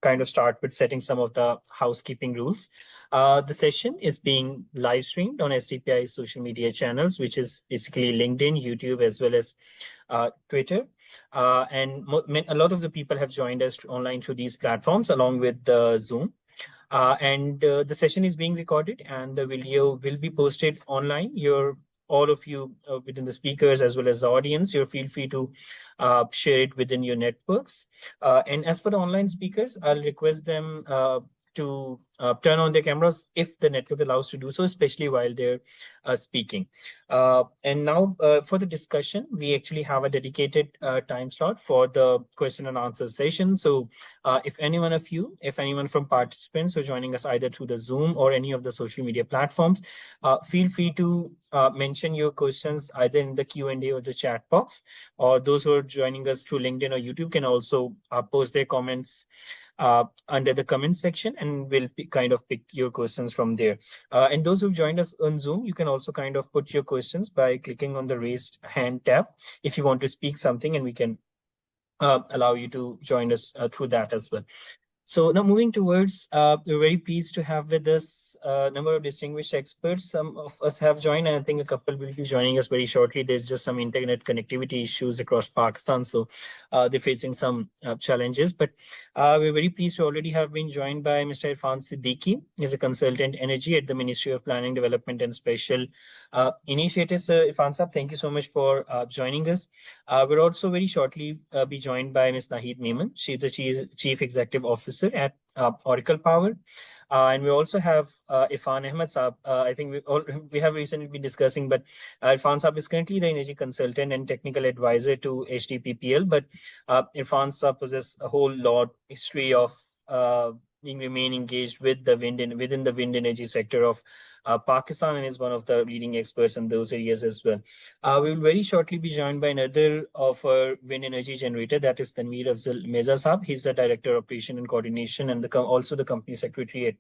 kind of start with setting some of the housekeeping rules. The session is being live streamed on SDPI's social media channels, which is basically LinkedIn, YouTube, as well as Twitter. And a lot of the people have joined us online through these platforms, along with Zoom. And the session is being recorded, and the video will be posted online. All of you within the speakers as well as the audience, you feel free to share it within your networks. And as for the online speakers, I'll request them to turn on their cameras if the network allows to do so, especially while they're speaking. And now for the discussion, we actually have a dedicated time slot for the question and answer session. So if anyone from participants who are joining us either through the Zoom or any of the social media platforms, feel free to mention your questions either in the Q&A or the chat box, or those who are joining us through LinkedIn or YouTube can also post their comments under the comments section, and we'll kind of pick your questions from there. And those who've joined us on Zoom, you can also kind of put your questions by clicking on the raised hand tab if you want to speak something, and we can allow you to join us through that as well. So now moving towards, we're very pleased to have with us a number of distinguished experts. Some of us have joined, and I think a couple will be joining us very shortly. There's just some internet connectivity issues across Pakistan, so they're facing some challenges. But we're very pleased to already have been joined by Mr. Irfan Siddiqui. He's a consultant energy at the Ministry of Planning, Development and Special Initiatives. Irfan Saab, thank you so much for joining us. We'll also very shortly be joined by Ms. Naheed Memon. She's the Chief Executive Officer at Oracle Power. And we also have Irfan Ahmed Saab. I think we have recently been discussing, but Irfan Saab is currently the energy consultant and technical advisor to HDPPL. But Irfan Saab possesses a whole lot history of remain engaged with the within the wind energy sector of Pakistan, and is one of the leading experts in those areas as well. We will very shortly be joined by another of our wind energy generator, that is Tanveer Afzal Mirza Saab. He's the Director of Operation and Coordination, and also the Company Secretary at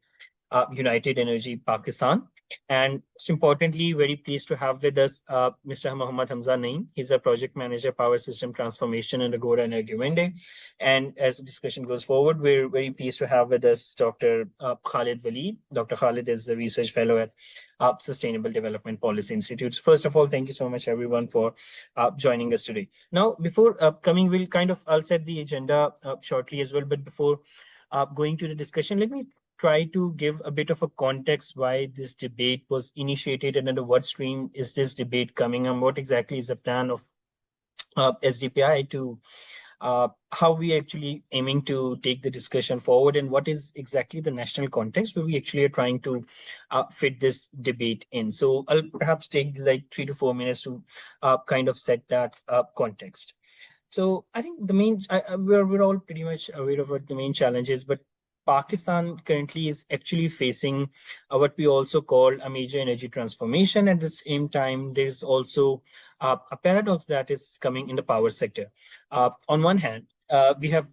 United Energy Pakistan. And most importantly, very pleased to have with us Mr. Muhammad Hamza Naeem. He's a Project Manager, Power System Transformation and Agora Energy Wende. And as the discussion goes forward, we're very pleased to have with us Dr. Khalid Waleed. Dr. Khalid is the Research Fellow at Sustainable Development Policy Institute. First of all, thank you so much, everyone, for joining us today. Now, before coming, I'll set the agenda shortly as well. But before going to the discussion, let me try to give a bit of a context why this debate was initiated and under what stream is this debate coming, and what exactly is the plan of SDPI to how we actually aiming to take the discussion forward, and what is exactly the national context where we actually are trying to fit this debate in. So I'll perhaps take like 3 to 4 minutes to kind of set that context. So I think the main, we're all pretty much aware of what the main challenge is, but Pakistan currently is actually facing what we also call a major energy transformation. At the same time, there's also a paradox that is coming in the power sector. On one hand, we have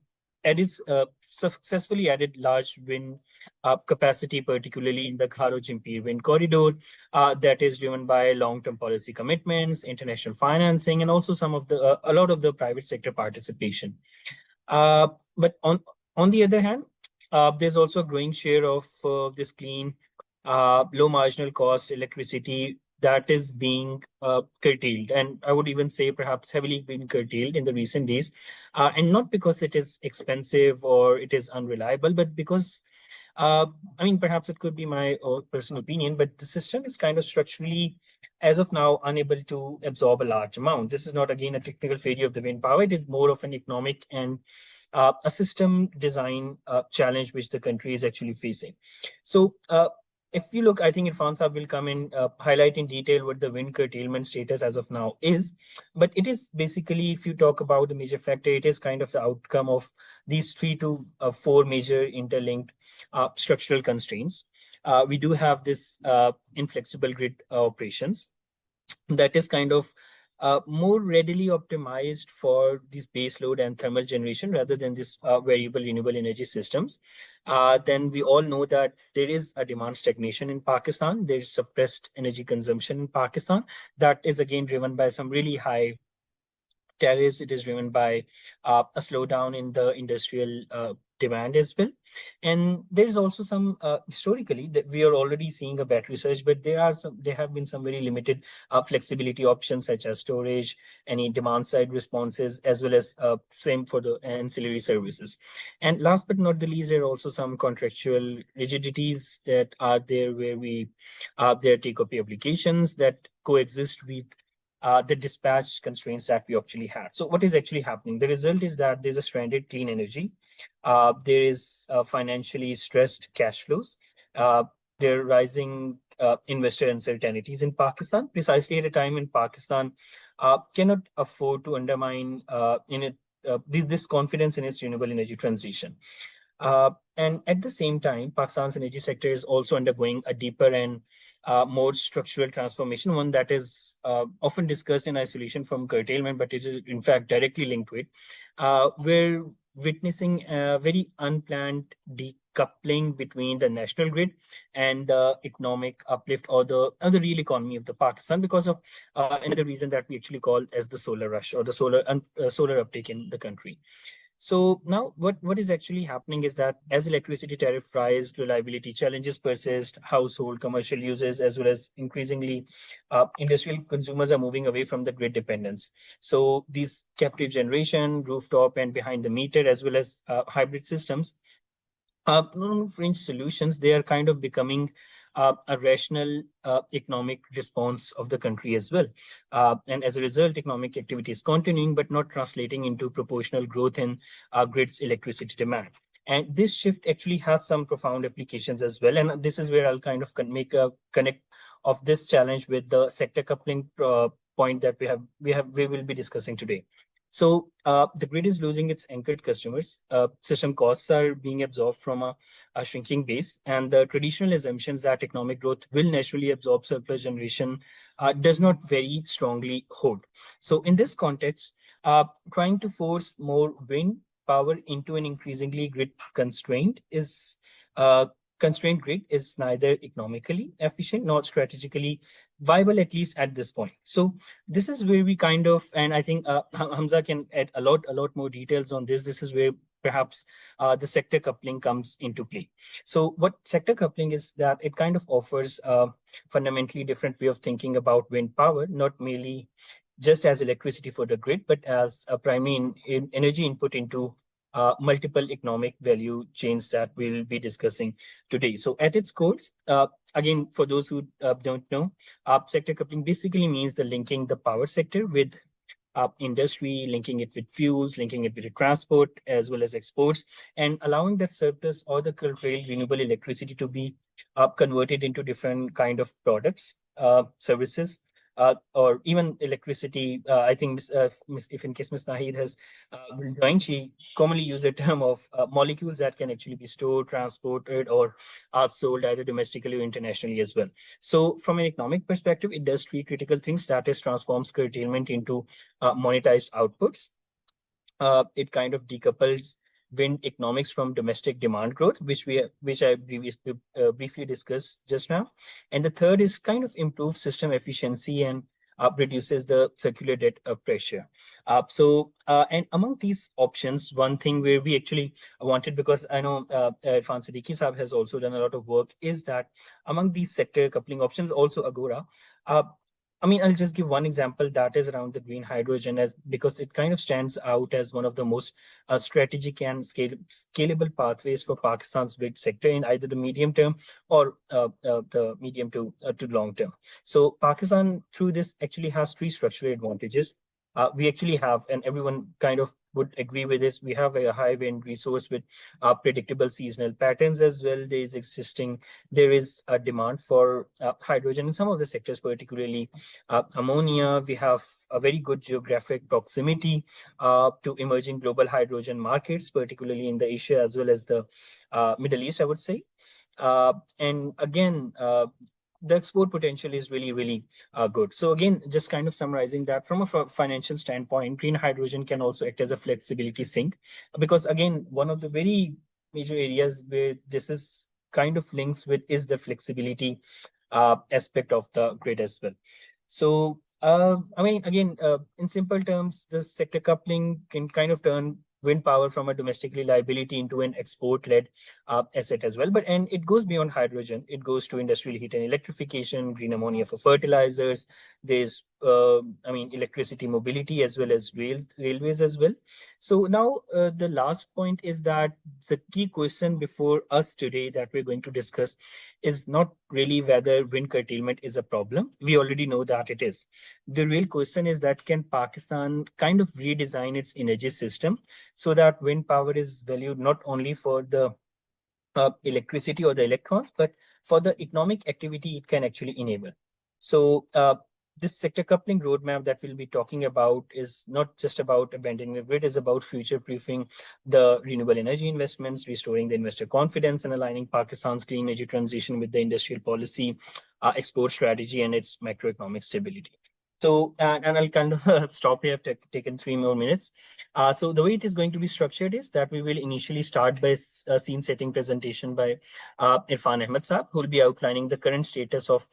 successfully added large wind capacity, particularly in the Kharo-Chimpir wind corridor, that is driven by long-term policy commitments, international financing, and also a lot of the private sector participation. But on the other hand, there's also a growing share of this clean, low marginal cost electricity that is being curtailed. And I would even say perhaps heavily being curtailed in the recent days. And not because it is expensive or it is unreliable, but because, perhaps it could be my own personal opinion, but the system is kind of structurally, as of now, unable to absorb a large amount. This is not, again, a technical failure of the wind power. It is more of an economic and a system design challenge which the country is actually facing. So if you look, I think Irfan Saab will come in, highlight in detail what the wind curtailment status as of now is. But it is basically, if you talk about the major factor, it is kind of the outcome of these 3 to 4 major interlinked structural constraints. We do have this inflexible grid operations that is kind of more readily optimized for this base load and thermal generation rather than this variable renewable energy systems. Then we all know that there is a demand stagnation in Pakistan. There's suppressed energy consumption in Pakistan that is again driven by some really high tariffs. It is driven by a slowdown in the industrial demand as well. And there's also some historically that we are already seeing a battery surge, but there have been some very limited flexibility options such as storage, any demand side responses, as well as same for the ancillary services. And last but not the least, there are also some contractual rigidities that are there where there are take or pay obligations that coexist with the dispatch constraints that we actually had. So what is actually happening? The result is that there's a stranded clean energy. There is financially stressed cash flows. There are rising investor uncertainties in Pakistan, precisely at a time when Pakistan cannot afford to undermine this confidence in its renewable energy transition. And at the same time, Pakistan's energy sector is also undergoing a deeper and more structural transformation, one that is often discussed in isolation from curtailment, but is in fact directly linked to it. We're witnessing a very unplanned decoupling between the national grid and the economic uplift or the real economy of the Pakistan because of another reason that we actually call as the solar rush or the solar uptake in the country. So now what is actually happening is that as electricity tariff rise, reliability challenges persist, household commercial users, as well as increasingly industrial consumers are moving away from the grid dependence. So these captive generation, rooftop and behind the meter, as well as hybrid systems fringe solutions, they are kind of becoming a rational economic response of the country as well. And as a result, economic activity is continuing, but not translating into proportional growth in grid's electricity demand. And this shift actually has some profound applications as well. And this is where I'll kind of make a connect of this challenge with the sector coupling point that we will be discussing today. So the grid is losing its anchored customers. System costs are being absorbed from a shrinking base, and the traditional assumptions that economic growth will naturally absorb surplus generation does not very strongly hold. So in this context, trying to force more wind power into an increasingly grid uh, constrained grid is neither economically efficient nor strategically viable, at least at this point. So this is where we kind of, and I think Hamza can add a lot more details on this. This is where perhaps the sector coupling comes into play. So what sector coupling is that it kind of offers a fundamentally different way of thinking about wind power, not merely just as electricity for the grid, but as a primary energy input into multiple economic value chains that we'll be discussing today. So at its core, again, for those who don't know, sector coupling basically means the linking the power sector with industry, linking it with fuels, linking it with transport, as well as exports, and allowing that surplus or the curtailed renewable electricity to be converted into different kind of products, services, or even electricity. I think if in case Ms. Nahid has joined, she commonly use the term of molecules that can actually be stored, transported, or are sold either domestically or internationally as well. So from an economic perspective, it does three critical things. That is transforms curtailment into monetized outputs. It kind of decouples wind economics from domestic demand growth, which I previously briefly discussed just now. And the third is kind of improves system efficiency and reduces the circular debt pressure. And among these options, one thing where we actually wanted, because I know Irfan Siddiqui Saab has also done a lot of work, is that among these sector coupling options, also Agora, I mean, I'll just give one example that is around the green hydrogen, because it kind of stands out as one of the most strategic and scalable pathways for Pakistan's wind sector in either the medium term or the medium to long term. So Pakistan, through this, actually has three structural advantages. We actually have, and everyone kind of would agree with this, we have a high wind resource with predictable seasonal patterns as well. There is a demand for hydrogen in some of the sectors, particularly ammonia. We have a very good geographic proximity to emerging global hydrogen markets, particularly in the Asia as well as the Middle East, I would say. And again, the export potential is really, really good. So again, just kind of summarizing that from a financial standpoint, green hydrogen can also act as a flexibility sink, because again, one of the very major areas where this is kind of links with is the flexibility aspect of the grid as well. So, I mean, again, in simple terms, the sector coupling can kind of turn wind power from a domestic reliability into an export-led asset as well. And it goes beyond hydrogen. It goes to industrial heat and electrification, green ammonia for fertilizers. There's electricity mobility as well as railways as well. So now the last point is that the key question before us today that we're going to discuss is not really whether wind curtailment is a problem. We already know that it is. The real question is that can Pakistan kind of redesign its energy system so that wind power is valued not only for the electricity or the electrons, but for the economic activity it can actually enable. So this sector coupling roadmap that we'll be talking about is not just about abandoning the grid, it's about future-proofing the renewable energy investments, restoring the investor confidence, and aligning Pakistan's clean energy transition with the industrial policy, export strategy, and its macroeconomic stability. So, and I'll kind of stop here. I've taken 3 more minutes. So the way it is going to be structured is that we will initially start by a scene setting presentation by Irfan Ahmed Saab, who will be outlining the current status of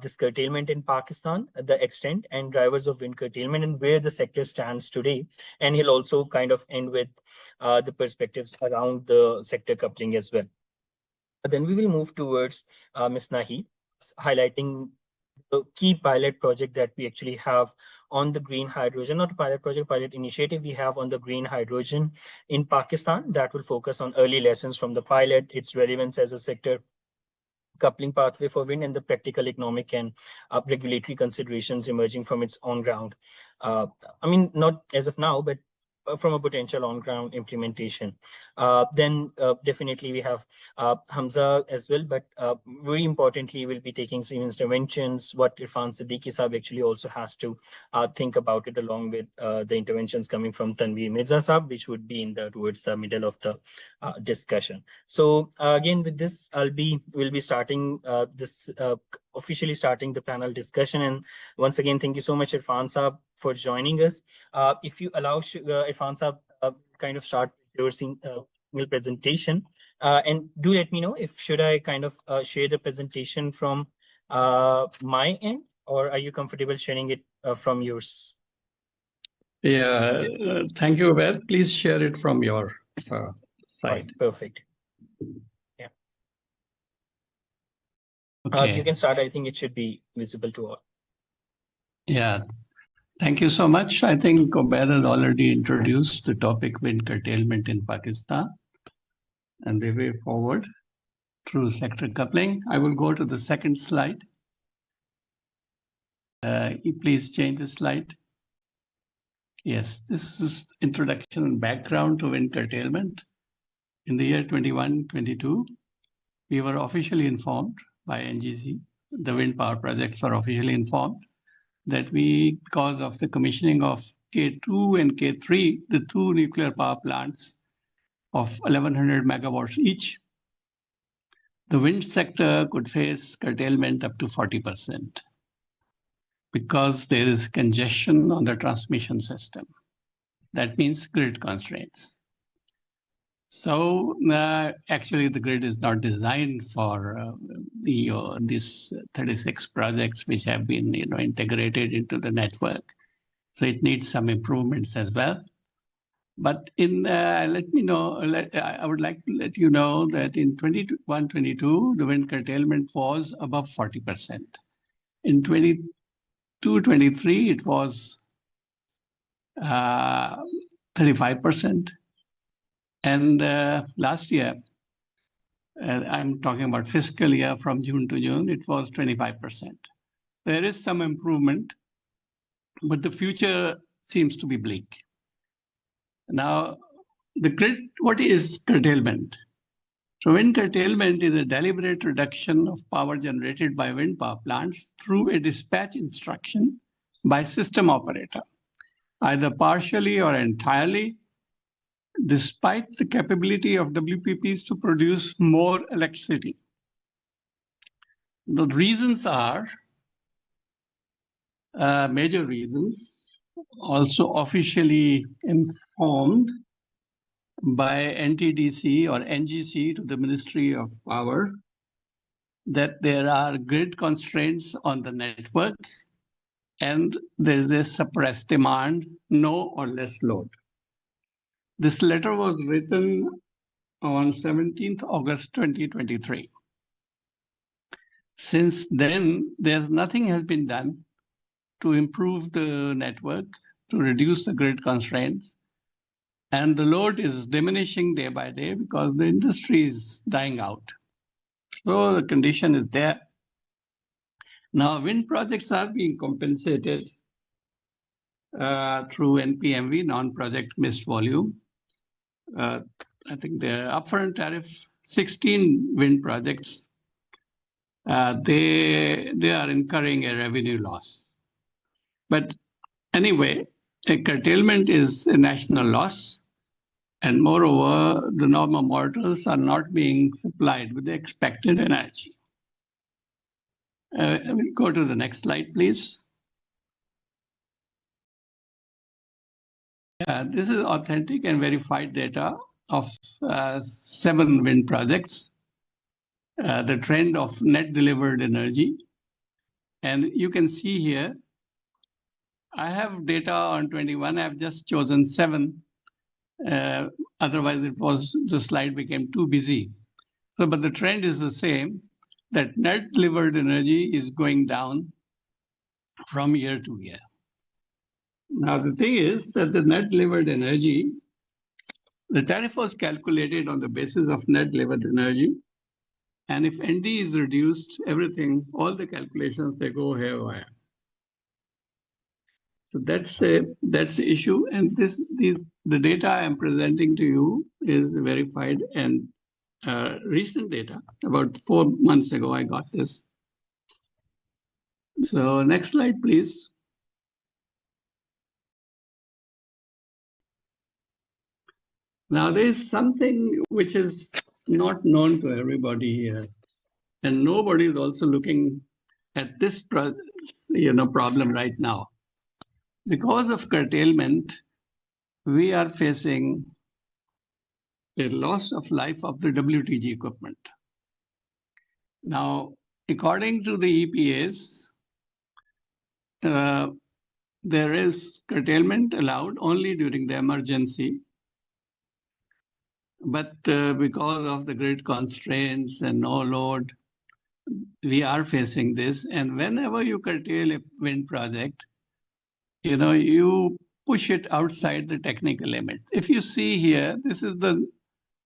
this curtailment in Pakistan, the extent and drivers of wind curtailment, and where the sector stands today. And he'll also kind of end with the perspectives around the sector coupling as well. Then we will move towards Ms. Nahi, highlighting the key pilot project that we actually have on the green hydrogen, not a pilot project, pilot initiative we have on the green hydrogen in Pakistan that will focus on early lessons from the pilot, its relevance as a sector coupling pathway for wind, and the practical economic and regulatory considerations emerging from its on ground. Not as of now, but from a potential on-ground implementation. Then definitely we have Hamza as well, but very importantly, we'll be taking some interventions, what Irfan Siddiqui Saab actually also has to think about it, along with the interventions coming from Tanveer Mirza Saab, which would be towards the middle of the discussion. So again, with this, we'll be starting officially starting the panel discussion. And once again, thank you so much, Irfan Saab, for joining us. If you allow Irfan Saab kind of start your presentation, and do let me know if should I kind of share the presentation from my end, or are you comfortable sharing it from yours? Yeah, thank you, Abed. Please share it from your side. Right, perfect. Yeah. Okay. You can start. I think it should be visible to all. Yeah. Thank you so much. I think Obaid has already introduced the topic wind curtailment in Pakistan and the way forward through sector coupling. I will go to the second slide. Please change the slide. Yes, this is introduction and background to wind curtailment. In the year 21-22, we were officially informed by NGC, the wind power projects were officially informed that because of the commissioning of K2 and K3, the 2 nuclear power plants of 1100 megawatts each, the wind sector could face curtailment up to 40% because there is congestion on the transmission system. That means grid constraints. So actually, the grid is not designed for these 36 projects which have been integrated into the network. So it needs some improvements as well. But I would like to let you know that in 21-22, the wind curtailment was above 40%. In 22-23, it was 35%. And last year, I'm talking about fiscal year from June to June, it was 25%. There is some improvement, but the future seems to be bleak. Now, the grid, what is curtailment? So wind curtailment is a deliberate reduction of power generated by wind power plants through a dispatch instruction by system operator, either partially or entirely, despite the capability of WPPs to produce more electricity. The reasons are major reasons, also officially informed by NTDC or NGC to the Ministry of Power, that there are grid constraints on the network and there is a suppressed demand, no or less load. This letter was written on 17th August 2023. Since then, there's nothing has been done to improve the network, to reduce the grid constraints, and the load is diminishing day by day because the industry is dying out. So the condition is there. Now, wind projects are being compensated through NPMV, non-project missed volume. I think the upfront tariff, 16 wind projects, they are incurring a revenue loss. But anyway, a curtailment is a national loss. And moreover, the normal mortals are not being supplied with the expected energy. We'll go to the next slide, please. This is authentic and verified data of 7 wind projects, the trend of net delivered energy. And you can see here, I have data on 21. I've just chosen 7. Otherwise, the slide became too busy. So, but the trend is the same, that net delivered energy is going down from year to year. Now, the thing is that the net delivered energy, the tariff was calculated on the basis of net delivered energy. And if ND is reduced, everything, all the calculations, they go haywire. So that's the issue. And the data I'm presenting to you is verified and recent data. About 4 months ago, I got this. So next slide, please. Now, there is something which is not known to everybody here, and nobody is also looking at this problem right now. Because of curtailment, we are facing a loss of life of the WTG equipment. Now, according to the EPAs, there is curtailment allowed only during the emergency. But because of the grid constraints and no load, we are facing this. And whenever you curtail a wind project, you push it outside the technical limit. If you see here, this is the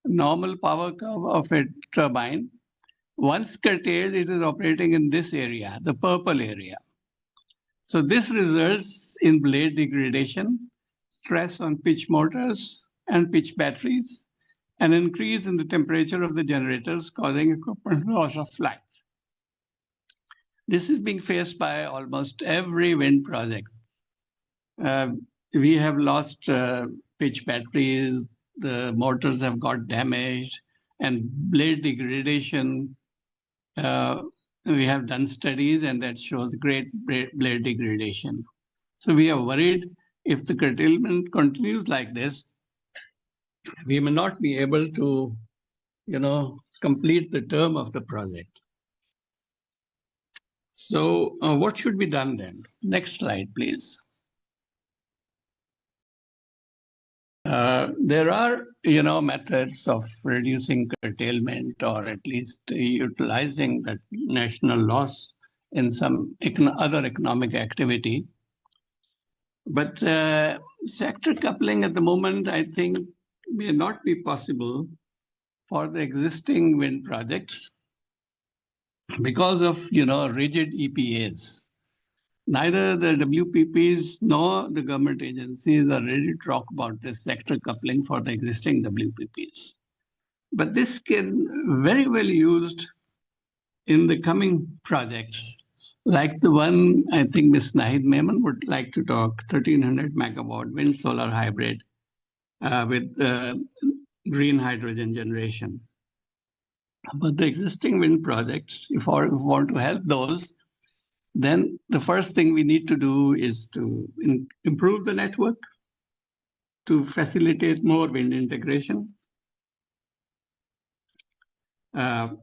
normal power curve of a turbine. Once curtailed, it is operating in this area, the purple area. So this results in blade degradation, stress on pitch motors and pitch batteries, an increase in the temperature of the generators, causing equipment loss of life. This is being faced by almost every wind project. We have lost pitch batteries, the motors have got damaged, and blade degradation. We have done studies, and that shows great blade degradation. So we are worried if the curtailment continues like this, we may not be able to, complete the term of the project. So what should be done then? Next slide, please. There are, methods of reducing curtailment or at least utilizing that national loss in some other economic activity. But sector coupling at the moment, I think, may not be possible for the existing wind projects because of, rigid EPAs. Neither the WPPs nor the government agencies are ready to talk about this sector coupling for the existing WPPs. But this can very well used in the coming projects, like the one I think Ms. Nahid Memon would like to talk, 1300 megawatt wind solar hybrid with green hydrogen generation. But the existing wind projects, if we want to help those, then the first thing we need to do is to improve the network to facilitate more wind integration. Then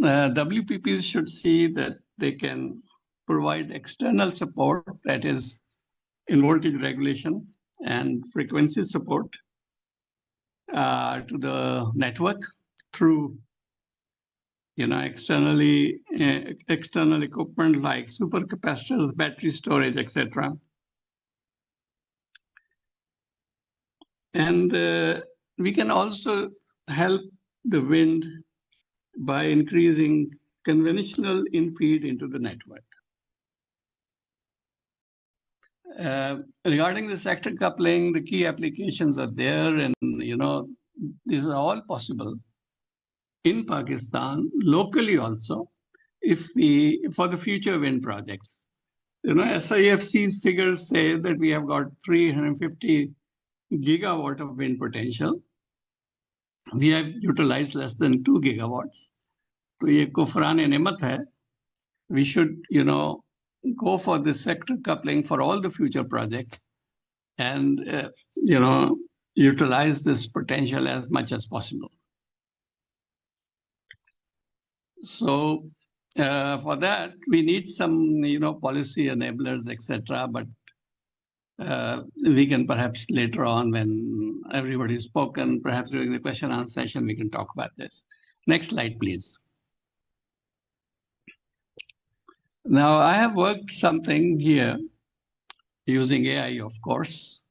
WPPs should see that they can provide external support, that is in voltage regulation and frequency support. to the network through external equipment like supercapacitors, battery storage, etc. And we can also help the wind by increasing conventional infeed into the network. Regarding the sector coupling, the key applications are there, and these are all possible in Pakistan, locally also, for the future wind projects. SIFC figures say that we have got 350 gigawatt of wind potential. We have utilized less than 2 gigawatts. So ये कुफरान नेमत है. We should, go for this sector coupling for all the future projects and, utilize this potential as much as possible. So for that, we need some, policy enablers, etc. But we can perhaps later on, when everybody's spoken, perhaps during the question and answer session, we can talk about this. Next slide, please. Now, I have worked something here using AI, of course.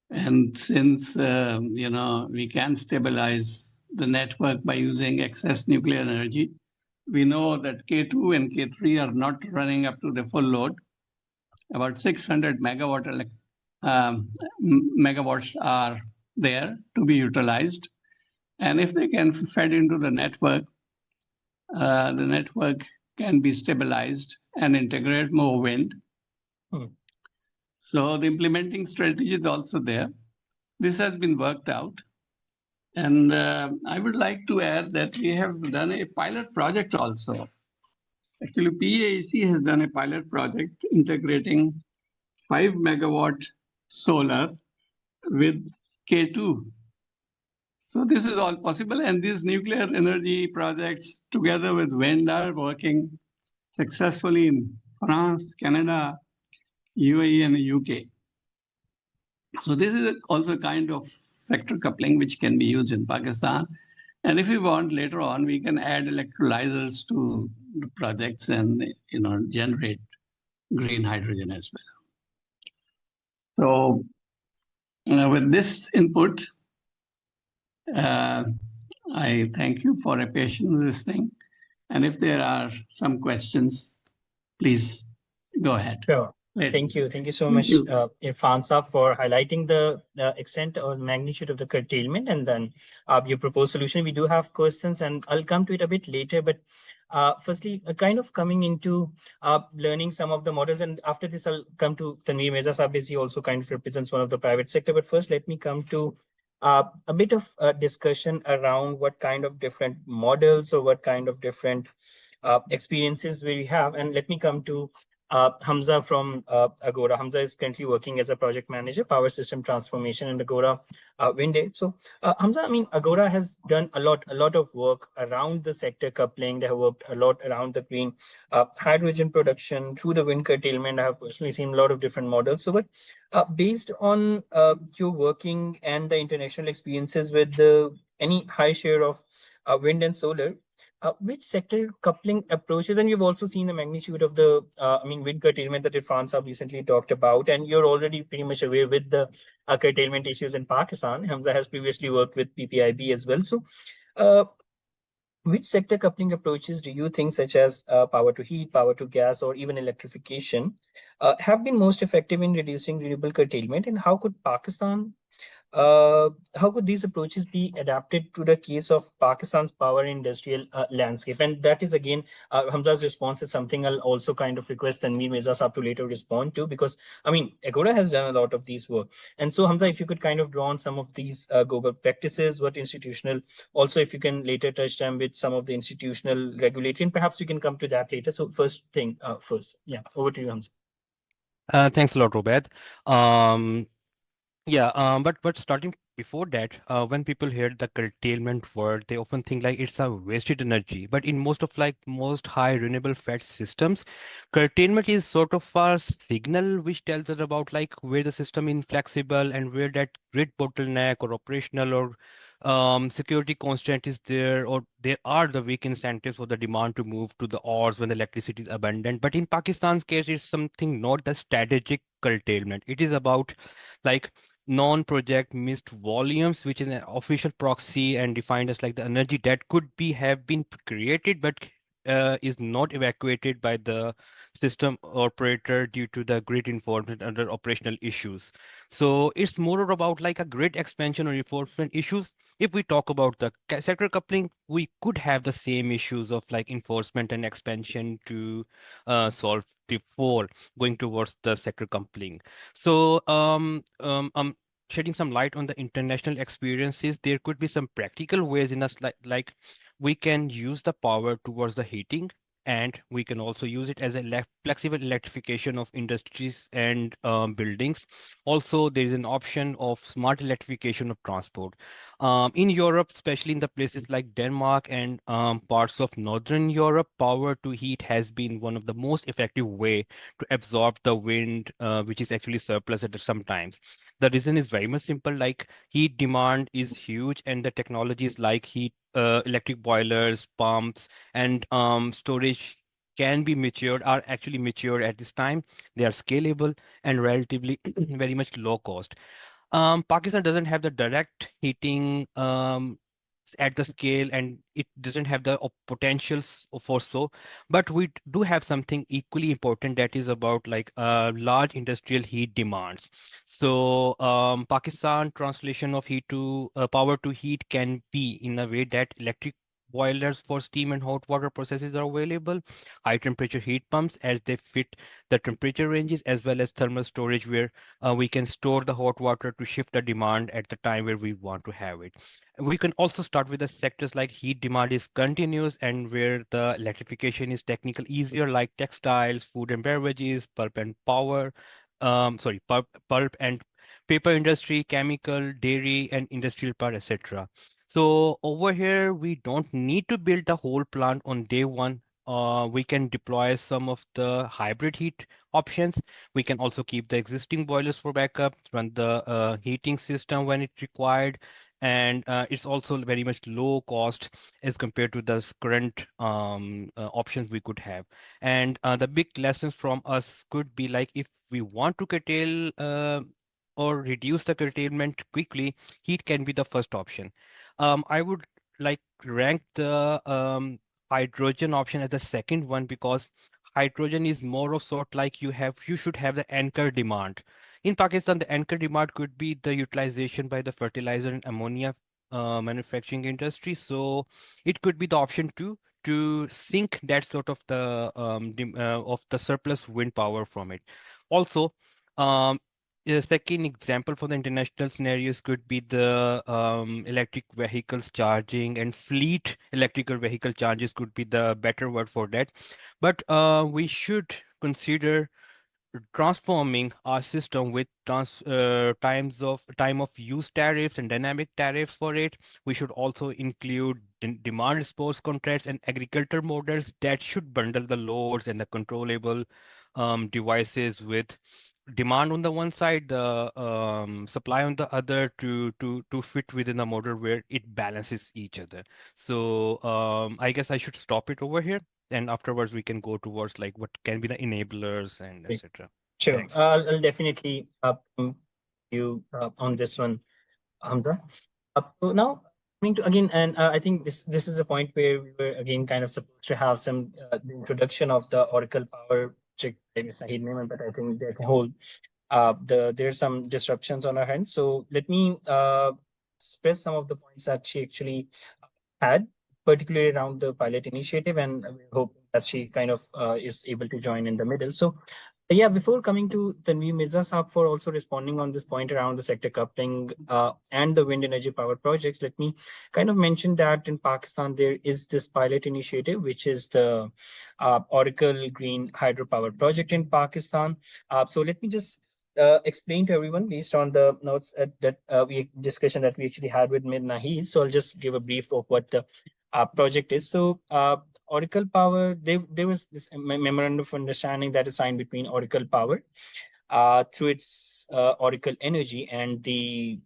And since, we can stabilize the network by using excess nuclear energy, we know that K2 and K3 are not running up to the full load. About 600 megawatts are there to be utilized. And if they can be fed into the network can be stabilized and integrate more wind. So the implementing strategy is also there. This has been worked out. And I would like to add that we have done a pilot project also. Actually, PAEC has done a pilot project integrating 5 megawatt solar with K2. So this is all possible. And these nuclear energy projects together with wind are working successfully in France, Canada, UAE, and UK. So this is also a kind of sector coupling which can be used in Pakistan. And if we want later on, we can add electrolyzers to the projects and generate green hydrogen as well. So with this input, I thank you for a patient listening. And if there are some questions, please go ahead. Sure. Thank you. Thank you so much, Irfan Saab, for highlighting the extent or magnitude of the curtailment and then your proposed solution. We do have questions and I'll come to it a bit later. But firstly, kind of coming into learning some of the models. And after this, I'll come to Tanveer Mirza Saab, as he also kind of represents one of the private sector. But first, let me come to a bit of discussion around what kind of different models or what kind of different experiences we have. And let me come to Hamza from Agora. Hamza is currently working as a project manager, power system transformation in Agora Wind. So Hamza, I mean, Agora has done a lot of work around the sector coupling. They have worked a lot around the green hydrogen production through the wind curtailment. I have personally seen a lot of different models. So, but based on your working and the international experiences with any high share of wind and solar, which sector coupling approaches, and you've also seen the magnitude of the, wind curtailment that Irfan Saab recently talked about, and you're already pretty much aware with the curtailment issues in Pakistan. Hamza has previously worked with PPIB as well. So, which sector coupling approaches do you think, such as power to heat, power to gas, or even electrification, have been most effective in reducing renewable curtailment, and how could these approaches be adapted to the case of Pakistan's power industrial landscape? And that is, again, Hamza's response is something I'll also kind of request Tanveer Mirza Saab to later respond to, because, Agora has done a lot of these work. And so, Hamza, if you could kind of draw on some of these global practices, what institutional, also if you can later touch them with some of the institutional regulatory, and perhaps we can come to that later. So first thing first. Yeah, over to you, Hamza. Thanks a lot, Robert. But starting before that, when people hear the curtailment word, they often think like it's a wasted energy. But in most of like most high renewable fat systems, curtailment is sort of a signal which tells us about like where the system is inflexible and where that grid bottleneck or operational or security constraint is there, or there are the weak incentives for the demand to move to the ores when the electricity is abundant. But in Pakistan's case, it's something not the strategic curtailment. It is about like non-project missed volumes, which is an official proxy and defined as like the energy that could be have been created but is not evacuated by the system operator due to the grid enforcement under operational issues. So it's more about like a grid expansion or enforcement issues. If we talk about the sector coupling, we could have the same issues of like enforcement and expansion to solve before going towards the sector coupling. So shedding some light on the international experiences, there could be some practical ways in us like we can use the power towards the heating, and we can also use it as a flexible electrification of industries and buildings. Also, there is an option of smart electrification of transport. In Europe, especially in the places like Denmark and parts of Northern Europe, power to heat has been one of the most effective way to absorb the wind, which is actually surplus at some times. The reason is very much simple, like heat demand is huge and the technologies like heat electric boilers, pumps, and storage can be matured, are actually matured at this time. They are scalable and relatively very much low cost. Pakistan doesn't have the direct heating at the scale, and it doesn't have the potentials for so, but we do have something equally important, that is about like large industrial heat demands. So Pakistan translation of heat to power to heat can be in a way that electric boilers for steam and hot water processes are available, high temperature heat pumps as they fit the temperature ranges, as well as thermal storage where we can store the hot water to shift the demand at the time where we want to have it. We can also start with the sectors like heat demand is continuous and where the electrification is technical easier, like textiles, food and beverages, pulp and power, pulp and paper industry, chemical, dairy, and industrial power, etc. So over here, we don't need to build the whole plant on day one. We can deploy some of the hybrid heat options. We can also keep the existing boilers for backup, run the heating system when it's required, and it's also very much low cost as compared to the current options we could have. And the big lessons from us could be like if we want to curtail or reduce the curtailment quickly, heat can be the first option. I would like rank the hydrogen option as the second one, because hydrogen is more of sort like you should have the anchor demand. In Pakistan, the anchor demand could be the utilization by the fertilizer and ammonia manufacturing industry. So it could be the option to sink that sort of of the surplus wind power from it. Also, um, a second example for the international scenarios could be the electric vehicles charging, and fleet electrical vehicle charges could be the better word for that. But we should consider transforming our system with time of use tariffs and dynamic tariffs for it. We should also include demand response contracts and agriculture models that should bundle the loads and the controllable devices with demand on the one side, the supply on the other, to fit within a model where it balances each other. So I guess I should stop it over here, and afterwards we can go towards like what can be the enablers and Great. etc. Sure. Thanks. I'll definitely you on this one, Hamza. So now coming to again, and I think this is a point where we were again kind of supposed to have some the introduction of the Oracle Power project by Mr. Hidman, but I think that whole there's some disruptions on our hand. So let me express some of the points that she actually had, particularly around the pilot initiative, and we hope that she kind of is able to join in the middle. So yeah, before coming to Tanvi Mirza Saab for also responding on this point around the sector coupling and the wind energy power projects, let me kind of mention that in Pakistan, there is this pilot initiative, which is the Oracle Green Hydropower Project in Pakistan. So let me just explain to everyone based on the notes that we discussion that we actually had with Mir Nahi. So I'll just give a brief of what the project is. So Oracle Power, there was this memorandum of understanding that is signed between Oracle Power through its Oracle Energy and the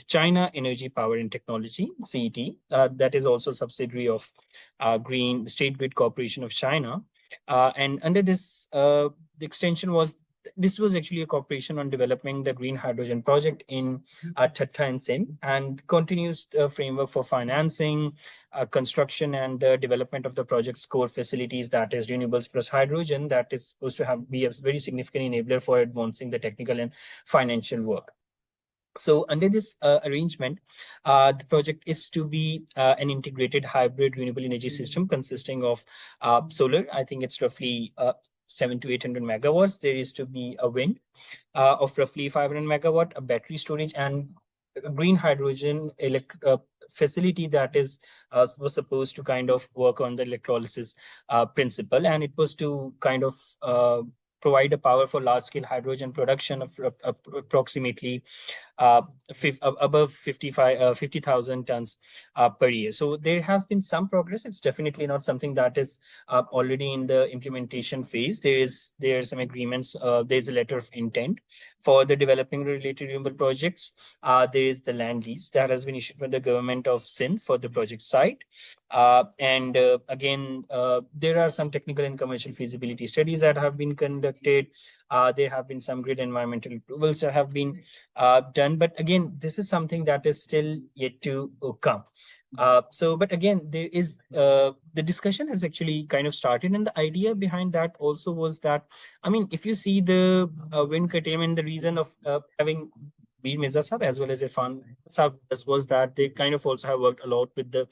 China Energy Power and Technology (CET), that is also a subsidiary of Green State Grid Corporation of China. And under this, the extension was this was actually a cooperation on developing the green hydrogen project in Thatta and Sindh, and continues the framework for financing, construction, and the development of the project's core facilities, that is renewables plus hydrogen, that is supposed to be a very significant enabler for advancing the technical and financial work. So under this arrangement, the project is to be an integrated hybrid renewable energy system consisting of solar. I think it's roughly 700 to 800 megawatts. There is to be a wind of roughly 500 megawatt, a battery storage, and a green hydrogen facility that is was supposed to kind of work on the electrolysis principle, and it was to kind of provide a power for large scale hydrogen production of approximately above 50,000 tons per year. So there has been some progress. It's definitely not something that is already in the implementation phase. There are some agreements. There's a letter of intent for the developing related renewable projects. There is the land lease that has been issued by the government of Sindh for the project site. And again, there are some technical and commercial feasibility studies that have been conducted. There have been some grid environmental approvals that have been done. But again, this is something that is still yet to come. But again, there is the discussion has actually kind of started, and the idea behind that also was that, I mean, if you see the wind curtailment, the reason of having Veer Mirza Sahab as well as Irfan Sahab was that they kind of also have worked a lot with the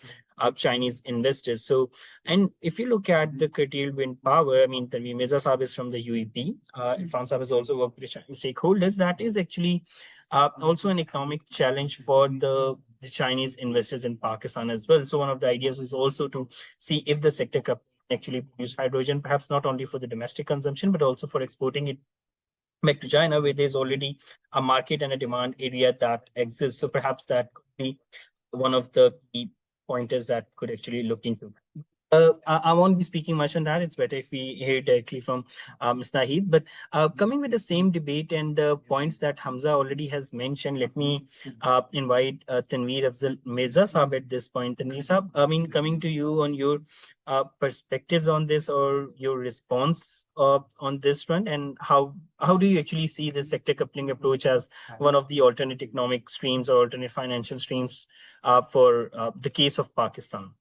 Chinese investors. So, and if you look at the curtailed wind power, I mean, the Veer Mirza Sahab is from the UEP. Irfan Sahab has also worked with Chinese stakeholders. That is actually also an economic challenge for the Chinese investors in Pakistan as well. So one of the ideas was also to see if the sector can actually produce hydrogen, perhaps not only for the domestic consumption, but also for exporting it back to China, where there's already a market and a demand area that exists. So perhaps that could be one of the key pointers that could actually look into. I won't be speaking much on that. It's better if we hear directly from Ms. Nahid. But coming with the same debate and the points that Hamza already has mentioned, let me invite Tanveer Afzal Mirza Saab at this point. Tanveer Saab, I mean, coming to you on your perspectives on this or your response on this front, and how do you actually see this sector coupling approach as one of the alternate economic streams or alternate financial streams for the case of Pakistan?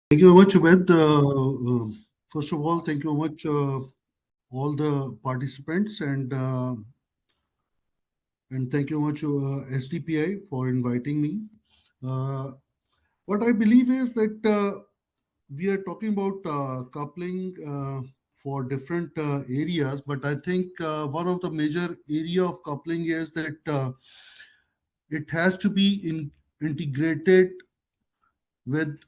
Thank you very much, Ubaid. First of all, thank you very much, all the participants, and thank you very much, SDPI, for inviting me. What I believe is that we are talking about coupling for different areas, but I think one of the major area of coupling is that it has to be integrated with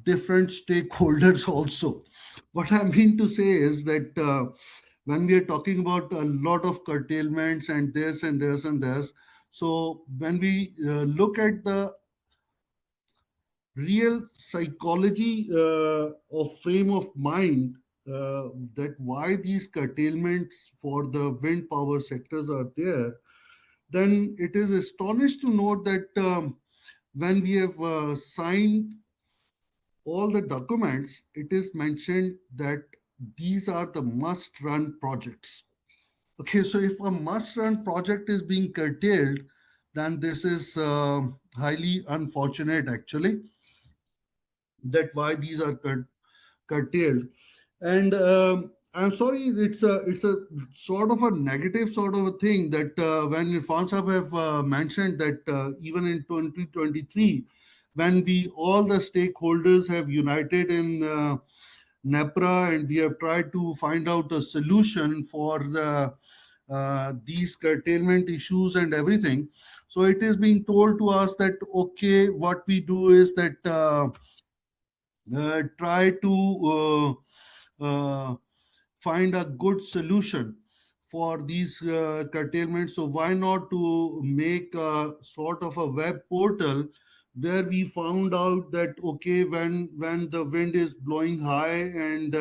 different stakeholders also. What I mean to say is that when we are talking about a lot of curtailments and this and this and this, so when we look at the real psychology of frame of mind, that why these curtailments for the wind power sectors are there, then it is astonished to note that when we have signed all the documents, it is mentioned that these are the must-run projects. Okay, so if a must-run project is being curtailed, then this is highly unfortunate, actually, that why these are curtailed. And I'm sorry, it's a sort of a negative sort of a thing that when Irfan Sahab have mentioned that even in 2023, when we all the stakeholders have united in NEPRA and we have tried to find out a solution for the these curtailment issues and everything. So it is being told to us that, okay, what we do is that try to find a good solution. for these curtailments. So why not to make a sort of a web portal where we found out that okay, when the wind is blowing high and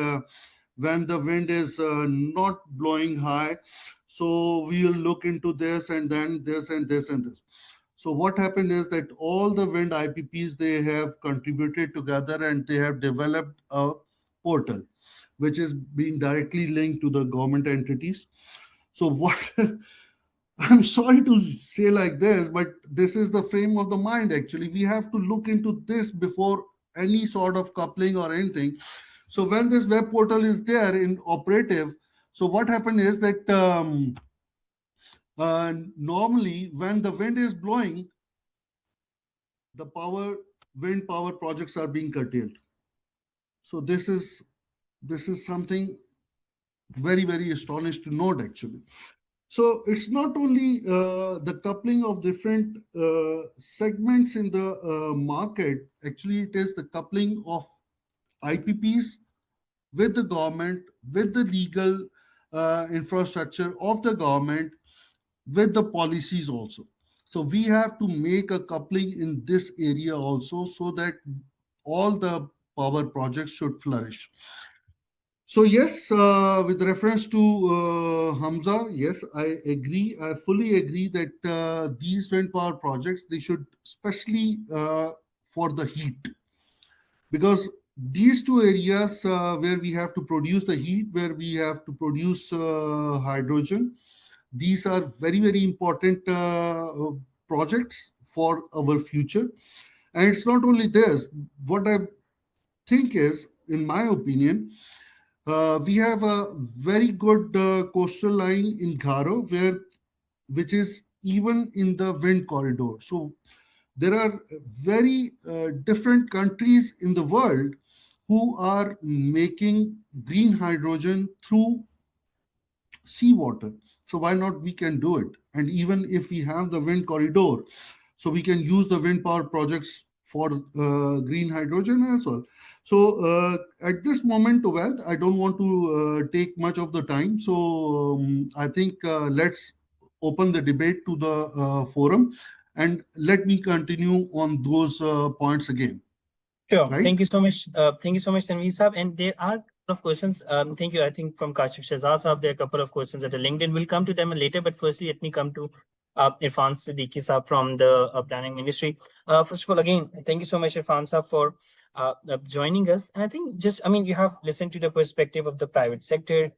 when the wind is not blowing high, so we'll look into this and then this and this and this. So what happened is that all the wind IPPs, they have contributed together and they have developed a portal which is being directly linked to the government entities. So what I'm sorry to say like this, but this is the frame of the mind actually. We have to look into this before any sort of coupling or anything. So when this web portal is there in operative, so what happened is that normally when the wind is blowing, the wind power projects are being curtailed. So this is something very astonished to note actually. So it's not only the coupling of different segments in the market. Actually, it is the coupling of IPPs with the government, with the legal infrastructure of the government, with the policies also. So we have to make a coupling in this area also so that all the power projects should flourish. So yes, with reference to Hamza, yes, I agree. I fully agree that these wind power projects, they should, especially for the heat, because these two areas where we have to produce the heat, where we have to produce hydrogen, these are very important projects for our future. And it's not only this. What I think is, in my opinion, we have a very good coastal line in Garo, which is even in the wind corridor. So there are very different countries in the world who are making green hydrogen through seawater. So why not we can do it? And even if we have the wind corridor, so we can use the wind power projects for green hydrogen as well. So at this moment, well, I don't want to take much of the time. So I think let's open the debate to the forum, and let me continue on those points again. Sure. Right? Thank you so much. Thank you so much, Tanveer Saab. And there are a couple of questions. Thank you. I think from Kashif Shahzad Saab, there are a couple of questions that are LinkedIn. We'll come to them later. But firstly, let me come to Irfan Siddiqui Saab from the Planning Ministry. First of all, again, thank you so much, Irfan Saab, for joining us. And I think just, I mean, you have listened to the perspective of the private sector.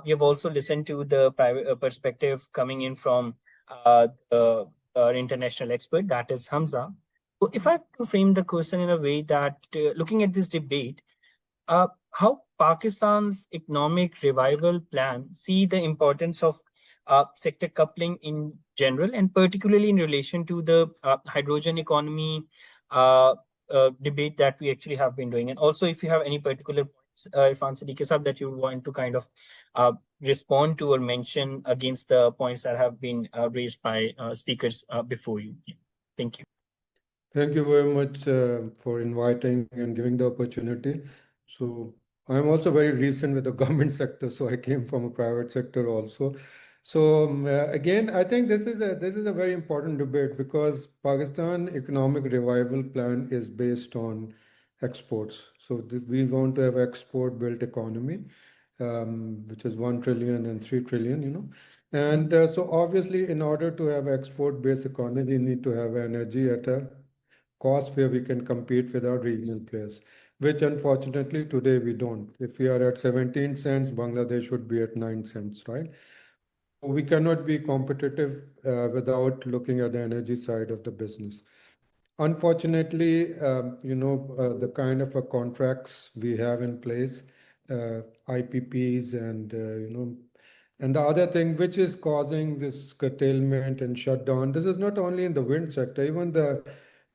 You've also listened to the private perspective coming in from the international expert, that is Hamza. So if I have to frame the question in a way that looking at this debate, how Pakistan's economic revival plan see the importance of sector coupling in general, and particularly in relation to the hydrogen economy uh, debate that we actually have been doing. And also, if you have any particular points, Irfan Siddiqui Saab, that you want to kind of respond to or mention against the points that have been raised by speakers before you. Yeah. Thank you. Thank you very much for inviting and giving the opportunity. So I'm also very recent with the government sector, so I came from a private sector also. So again, I think this is a very important debate because Pakistan economic revival plan is based on exports. So we want to have export-built economy, which is 1 trillion and 3 trillion, And so obviously, in order to have export-based economy, you need to have energy at a cost where we can compete with our regional players, which unfortunately today we don't. If we are at 17 cents, Bangladesh should be at 9 cents, right? So we cannot be competitive without looking at the energy side of the business. Unfortunately, the kind of contracts we have in place, IPPs and the other thing which is causing this curtailment and shutdown, this is not only in the wind sector, even the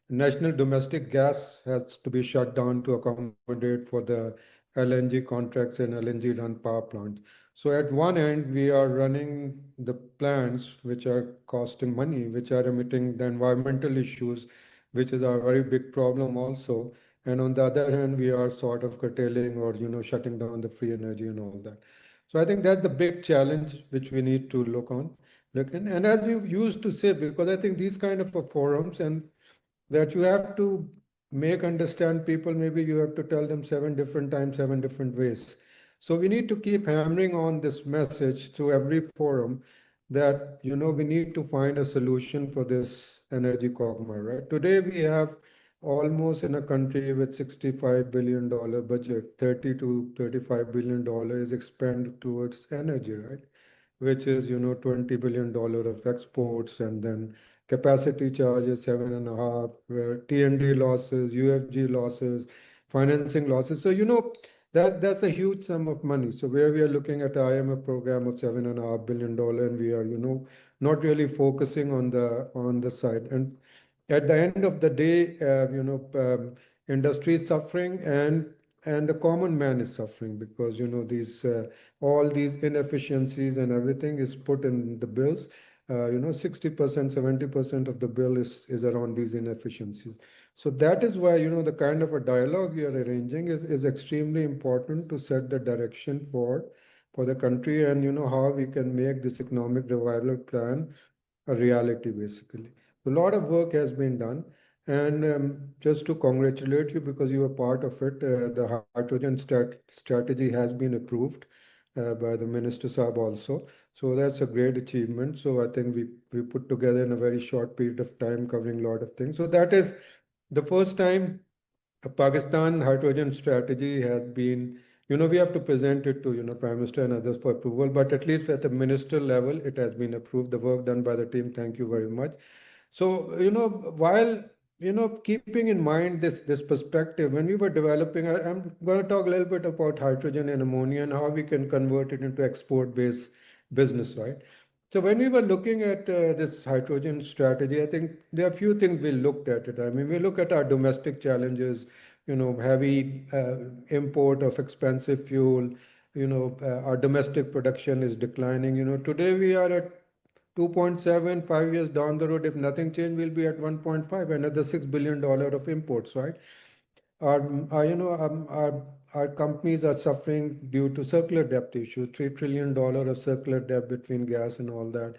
national domestic gas has to be shut down to accommodate for the LNG contracts and LNG run power plants. So at one end, we are running the plants which are costing money, which are emitting the environmental issues, which is a very big problem also. And on the other hand, we are sort of curtailing or shutting down the free energy and all that. So I think that's the big challenge which we need to look in. And as we used to say, because I think these kind of a forums and that you have to make understand people, maybe you have to tell them 7 different times, 7 different ways. So we need to keep hammering on this message through every forum that, we need to find a solution for this energy quagmire, right? Today we have almost in a country with $65 billion budget, 30 to $35 billion is expended towards energy, right? Which is, $20 billion of exports, and then capacity charges 7.5, T&D losses, UFG losses, financing losses. So, that's a huge sum of money. So where we are looking at IMF program of $7.5 billion, and we are, not really focusing on the side. And at the end of the day, industry is suffering, and the common man is suffering, because these all these inefficiencies and everything is put in the bills. 60%, 70% of the bill is around these inefficiencies. So that is why, the kind of a dialogue you are arranging is extremely important to set the direction for the country, and how we can make this economic revival plan a reality, basically. A lot of work has been done. And just to congratulate you, because you were part of it, the hydrogen strategy has been approved by the Minister Saab also. So that's a great achievement. So I think we put together in a very short period of time, covering a lot of things. So that is the first time Pakistan hydrogen strategy has been, we have to present it to, Prime Minister and others for approval, but at least at the minister level, it has been approved. The work done by the team, thank you very much. So, while, keeping in mind this perspective, when we were developing, I'm going to talk a little bit about hydrogen and ammonia and how we can convert it into export-based business, right? So when we were looking at this hydrogen strategy, I think there are a few things we looked at it. I mean, we look at our domestic challenges, heavy import of expensive fuel, our domestic production is declining. Today we are at 2.7, 5 years down the road, if nothing change, we'll be at 1.5, another $6 billion of imports, right? Our companies are suffering due to circular debt issue, $3 trillion of circular debt between gas and all that.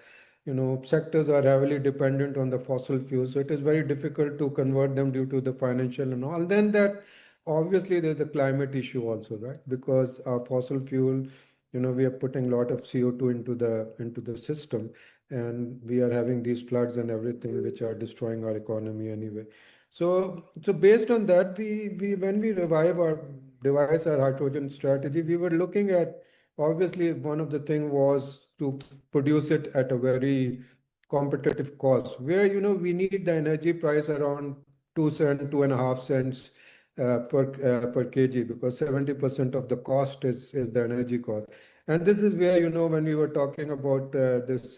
Sectors are heavily dependent on the fossil fuels, so it is very difficult to convert them due to the financial and all. Then that obviously there's a climate issue also, right? Because our fossil fuel, we are putting a lot of CO2 into the system, and we are having these floods and everything which are destroying our economy anyway. So based on that, we when we devise our hydrogen strategy, we were looking at, obviously one of the thing was to produce it at a very competitive cost, where we need the energy price around 2 cents, 2.5 cents per kg, because 70% of the cost is the energy cost. And this is where, when we were talking about this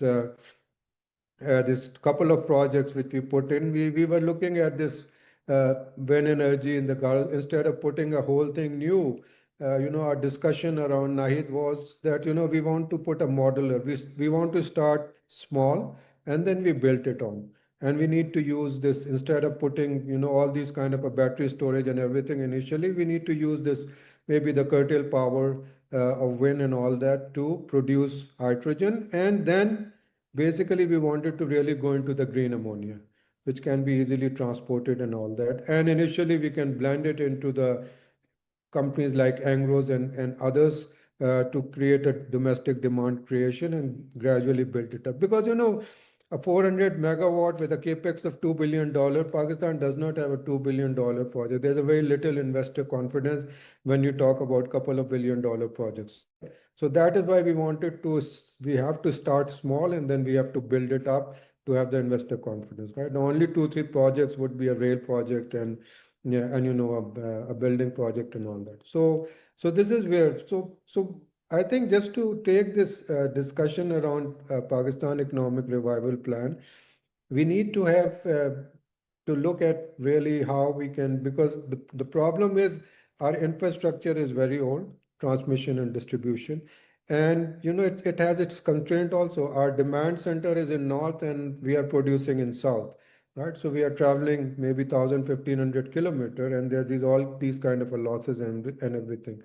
couple of projects which we put in, we were looking at this wind energy in the Gulf. Instead of putting a whole thing new, our discussion around Nahid was that, we want to put a modular. We want to start small, and then we built it on. And we need to use this, instead of putting, all these kind of a battery storage and everything initially, we need to use this, maybe the curtail power of wind and all that, to produce hydrogen. And then basically we wanted to really go into the green ammonia, which can be easily transported and all that. And initially we can blend it into the companies like Angros and others to create a domestic demand creation and gradually build it up. Because, a 400 megawatt with a capex of $2 billion, Pakistan does not have a $2 billion project. There's a very little investor confidence when you talk about couple of $1 billion projects. So that is why we have to start small, and then we have to build it up to have the investor confidence, right? The only 2, 3 projects would be a rail project and yeah, and a building project and all that. So this is where, so I think just to take this discussion around Pakistan Economic Revival Plan, we need to have to look at really how we can, because the problem is our infrastructure is very old, transmission and distribution. And it has its constraint also. Our demand center is in north and we are producing in south, right? So we are traveling maybe 1,000, 1,500 kilometer, and there's all these kind of a losses and everything.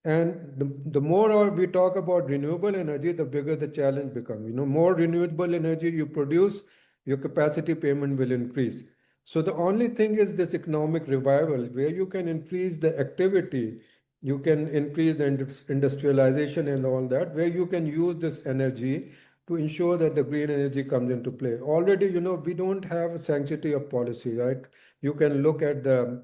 And the more we talk about renewable energy, the bigger the challenge becomes. More renewable energy you produce, your capacity payment will increase. So the only thing is this economic revival where you can increase the activity, you can increase the industrialization and all that, where you can use this energy to ensure that the green energy comes into play. Already, we don't have a sanctity of policy, right? You can look at the,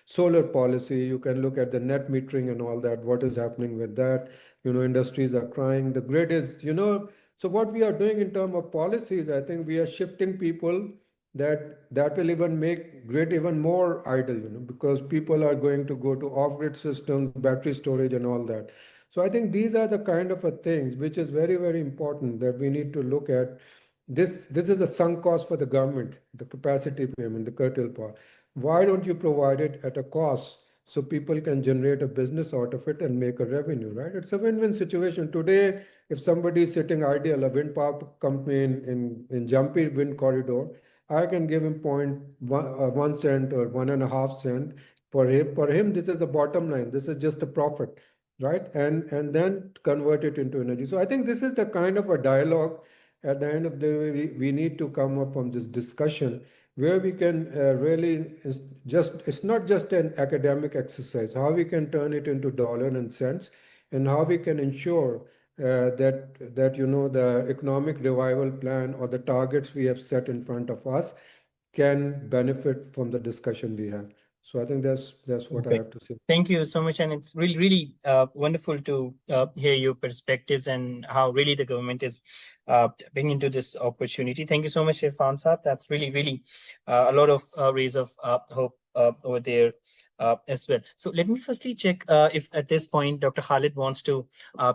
solar policy, you can look at the net metering and all that, what is happening with that. Industries are crying, the grid is, so what we are doing in terms of policies, I think we are shifting people that will even make grid even more idle, because people are going to go to off-grid systems, battery storage and all that. So I think these are the kind of a things which is very, very important that we need to look at. This is a sunk cost for the government, the capacity payment, the curtail power. Why don't you provide it at a cost so people can generate a business out of it and make a revenue, right? It's a win-win situation. Today, if somebody is sitting idle, a wind power company in Jumpy Wind Corridor, I can give him 0.1 cent or 1.5 cent for him. For him, this is the bottom line. This is just a profit, right? And then convert it into energy. So I think this is the kind of a dialogue at the end of the day we need to come up from this discussion where we can really it's not just an academic exercise, how we can turn it into dollar and cents, and how we can ensure that the economic revival plan or the targets we have set in front of us can benefit from the discussion we have. So I think that's what I have to say. Thank you so much, and it's really, really wonderful to hear your perspectives and how really the government is bringing into this opportunity. Thank you so much, Irfan Saab. That's really, really a lot of rays of hope over there as well. So let me firstly check if at this point Dr. Khalid wants to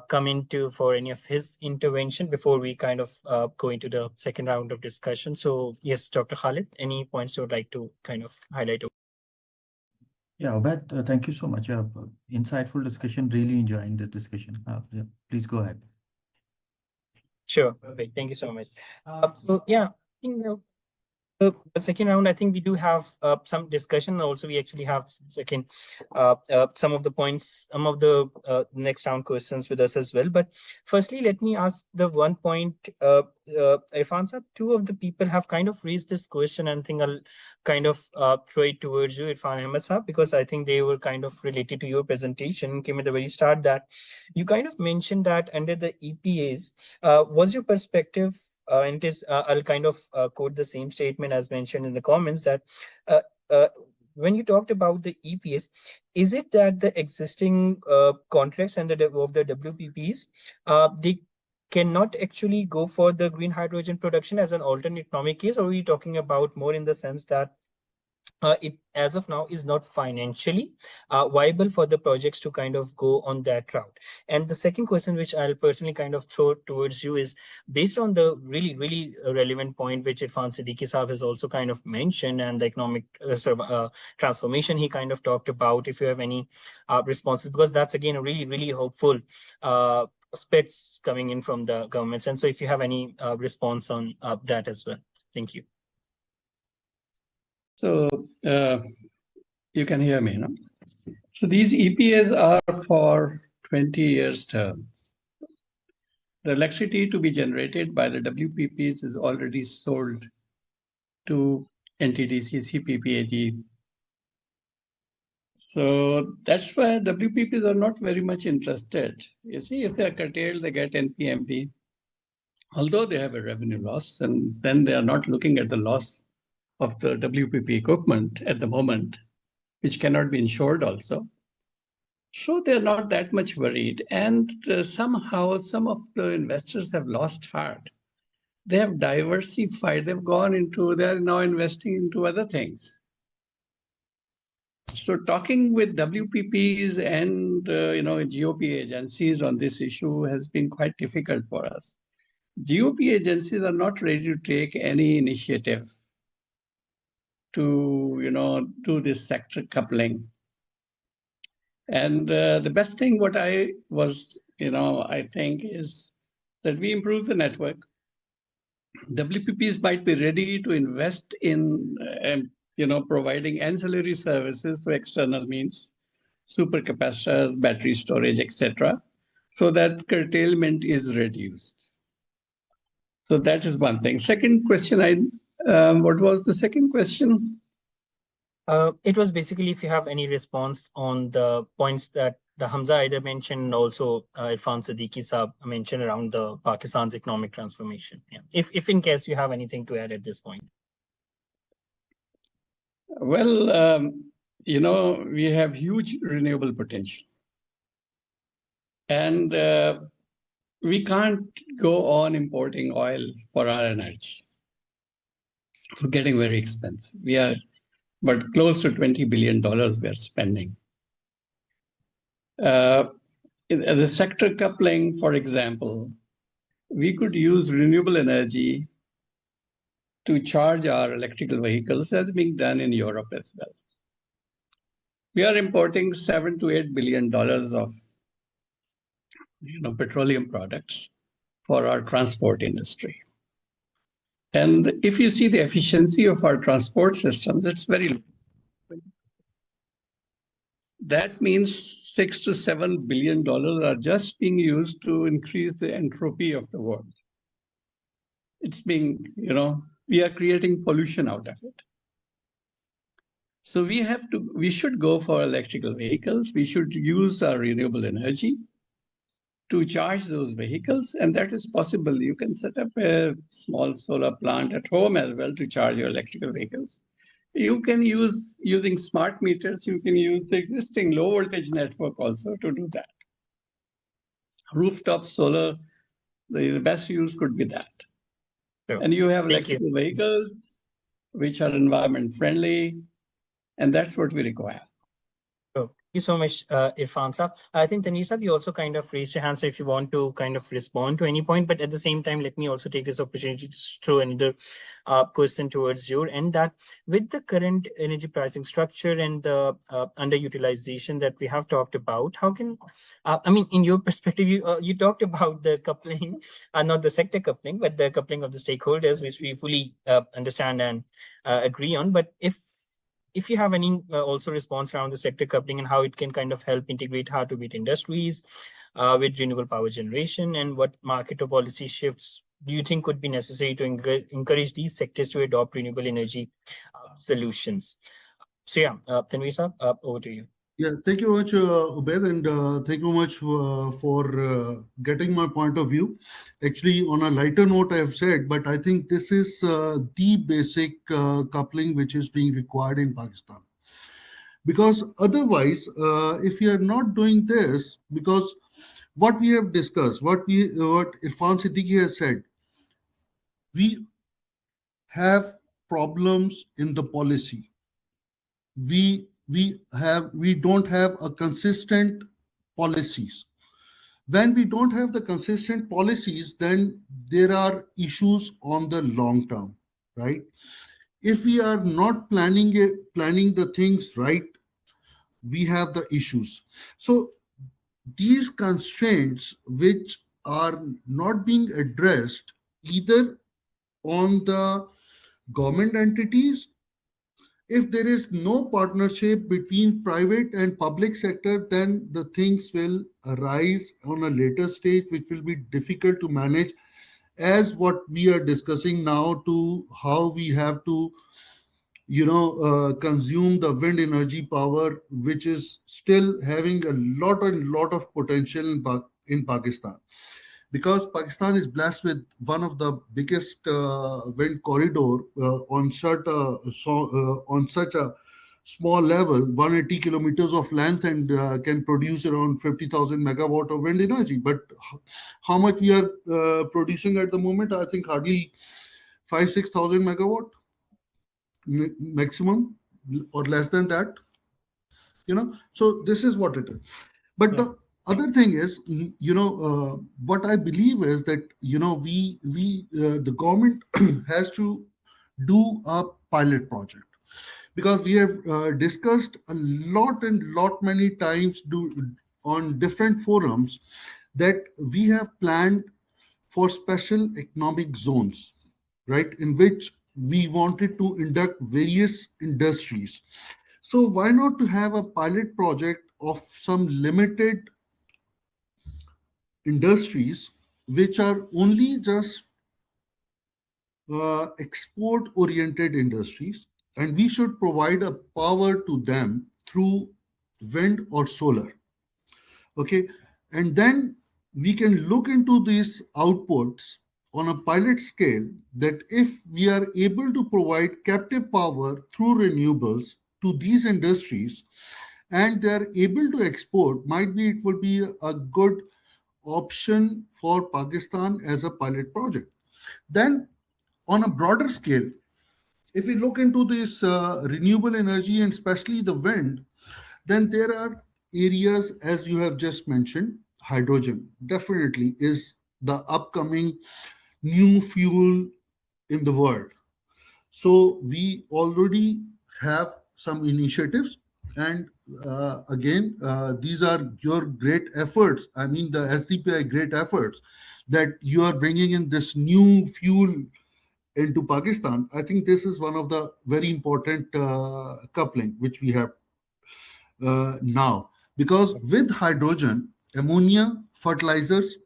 come into for any of his intervention before we kind of go into the second round of discussion. So yes, Dr. Khalid, any points you would like to kind of highlight? Yeah, Obed, thank you so much. Insightful discussion. Really enjoying the discussion. Yeah, please go ahead. Sure. Perfect. Thank you so much. So yeah, I think the second round, I think we do have some discussion. Also, we actually have some of the points, some of the next round questions with us as well. But firstly, let me ask the one point, Irfan Saab, two of the people have kind of raised this question, and I think I'll kind of throw it towards you, Irfan Ahmed Saab, because I think they were kind of related to your presentation. Came at the very start that you kind of mentioned that under the EPAs, was your perspective and it is, I'll kind of quote the same statement as mentioned in the comments that uh, uh, when you talked about the EPS, is it that the existing contracts and of the WPPs, they cannot actually go for the green hydrogen production as an alternate economic case, or are we talking about more in the sense that it as of now is not financially viable for the projects to kind of go on that route? And the second question, which I'll personally kind of throw towards you, is based on the really, really relevant point which Irfan Siddiqui Saab has also kind of mentioned, and the economic transformation he kind of talked about. If you have any responses, because that's again a really, really hopeful aspects coming in from the governments. And so if you have any response on that as well. Thank you. So you can hear me, no? So these EPAs are for 20 years terms. The electricity to be generated by the WPPs is already sold to NTDC, CPPAG. So that's why WPPs are not very much interested. You see, if they are curtailed, they get NPMP, although they have a revenue loss, and then they are not looking at the loss of the WPP equipment at the moment, which cannot be insured also. So they're not that much worried. And somehow some of the investors have lost heart. They have diversified. They're now investing into other things. So talking with WPPs and GOP agencies on this issue has been quite difficult for us. GOP agencies are not ready to take any initiative to do this sector coupling. And the best thing what I think is that we improve the network. WPPs might be ready to invest in providing ancillary services to external means, supercapacitors, battery storage, etc., so that curtailment is reduced. So that is one thing. Second question, what was the second question? It was basically if you have any response on the points that the Hamza Aider mentioned, and also Irfan Siddiqui Saab mentioned around the Pakistan's economic transformation. Yeah. If in case you have anything to add at this point. Well, we have huge renewable potential. And we can't go on importing oil for our energy. It's getting very expensive. But close to $20 billion we are spending. The sector coupling, for example, we could use renewable energy to charge our electrical vehicles, as being done in Europe as well. We are importing $7 to $8 billion of petroleum products for our transport industry. And if you see the efficiency of our transport systems, it's very low. That means $6 to $7 billion are just being used to increase the entropy of the world. It's being, we are creating pollution out of it. So we should go for electrical vehicles. We should use our renewable energy to charge those vehicles, and that is possible. You can set up a small solar plant at home as well to charge your electrical vehicles. You can using smart meters, you can use the existing low voltage network also to do that. Rooftop solar, the best use could be that. Sure. And you have electrical vehicles which are environment friendly, and that's what we require. Thank you so much, Irfan Saab. I think Tanveer, you also kind of raised your hand, so if you want to kind of respond to any point, but at the same time, let me also take this opportunity to throw another question towards you, and that with the current energy pricing structure and the underutilization that we have talked about, how can, in your perspective, you talked about the coupling, not the sector coupling, but the coupling of the stakeholders, which we fully understand and agree on. But if you have any also response around the sector coupling and how it can kind of help integrate hard-to-beat industries with renewable power generation, and what market or policy shifts do you think could be necessary to encourage these sectors to adopt renewable energy solutions? So yeah, Tanveer, over to you. Yeah, thank you very much, Ubed, and thank you very much for getting my point of view. Actually, on a lighter note, I have said, but I think this is the basic coupling which is being required in Pakistan. Because otherwise, if we are not doing this, because what we have discussed, what Irfan Siddiqui has said, we have problems in the policy. We don't have a consistent policies. When we don't have the consistent policies, then there are issues on the long term, right? If we are not planning the things right, we have the issues. So these constraints which are not being addressed either on the government entities, if there is no partnership between private and public sector, then the things will arise on a later stage, which will be difficult to manage, as what we are discussing now, to how we have to consume the wind energy power, which is still having a lot of potential in Pakistan. Because Pakistan is blessed with one of the biggest wind corridor on such a small level, 180 kilometers of length, and can produce around 50,000 megawatt of wind energy. But how much we are producing at the moment? I think hardly 5,000-6,000 megawatt maximum, or less than that. So this is what it is. But the other thing is, what I believe is that, the government has to do a pilot project, because we have discussed a lot many times on different forums that we have planned for special economic zones, right, in which we wanted to induct various industries. So why not to have a pilot project of some limited industries which are only just export oriented industries, and we should provide a power to them through wind or solar. Okay, and then we can look into these outputs on a pilot scale, that if we are able to provide captive power through renewables to these industries and they are able to export, might be it would be a good option for Pakistan as a pilot project. Then on a broader scale, if we look into this renewable energy and especially the wind, then there are areas, as you have just mentioned, hydrogen definitely is the upcoming new fuel in the world. So we already have some initiatives. And again, these are your great efforts. I mean, the SDPI great efforts that you are bringing in this new fuel into Pakistan. I think this is one of the very important coupling which we have now, because with hydrogen, ammonia, fertilizers,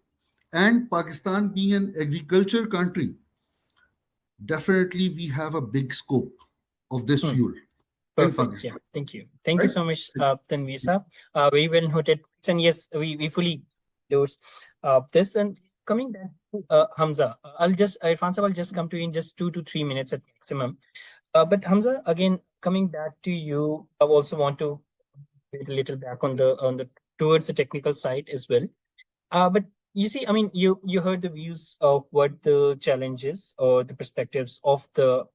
and Pakistan being an agriculture country, definitely we have a big scope of this Hmm. fuel in Perfect. Yeah. Pakistan. Thank you. Thank you Right? so much, Tanveer Saab. Very well noted. And yes, we fully endorse this. And coming back to Hamza, Irfan Saab, I'll just come to you in just 2 to 3 minutes at maximum. But Hamza, again, coming back to you, I also want to get a little back on the towards the technical side as well. But you see, I mean, you heard the views of what the challenges or the perspectives of the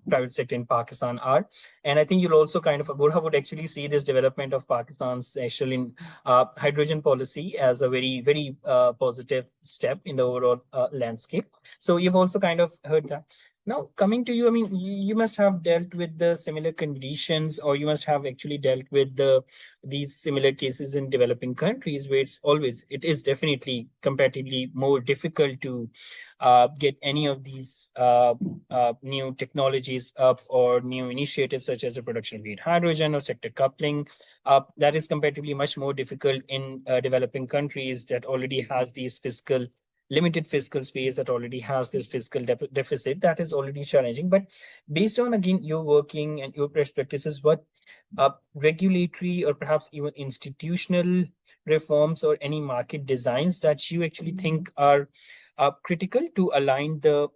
private sector in Pakistan are, and I think you'll also kind of Agora would actually see this development of Pakistan's actual in hydrogen policy as a very positive step in the overall landscape. So you've also kind of heard that. Now, coming to you, I mean, you must have dealt with the similar conditions, or you must have actually dealt with these similar cases in developing countries where it is definitely comparatively more difficult to get any of these new technologies up, or new initiatives such as the production of green hydrogen or sector coupling. That is comparatively much more difficult in developing countries that already has these limited fiscal space, that already has this fiscal deficit, that is already challenging. But based on, again, your working and your perspectives, what regulatory or perhaps even institutional reforms or any market designs that you actually think are critical to align the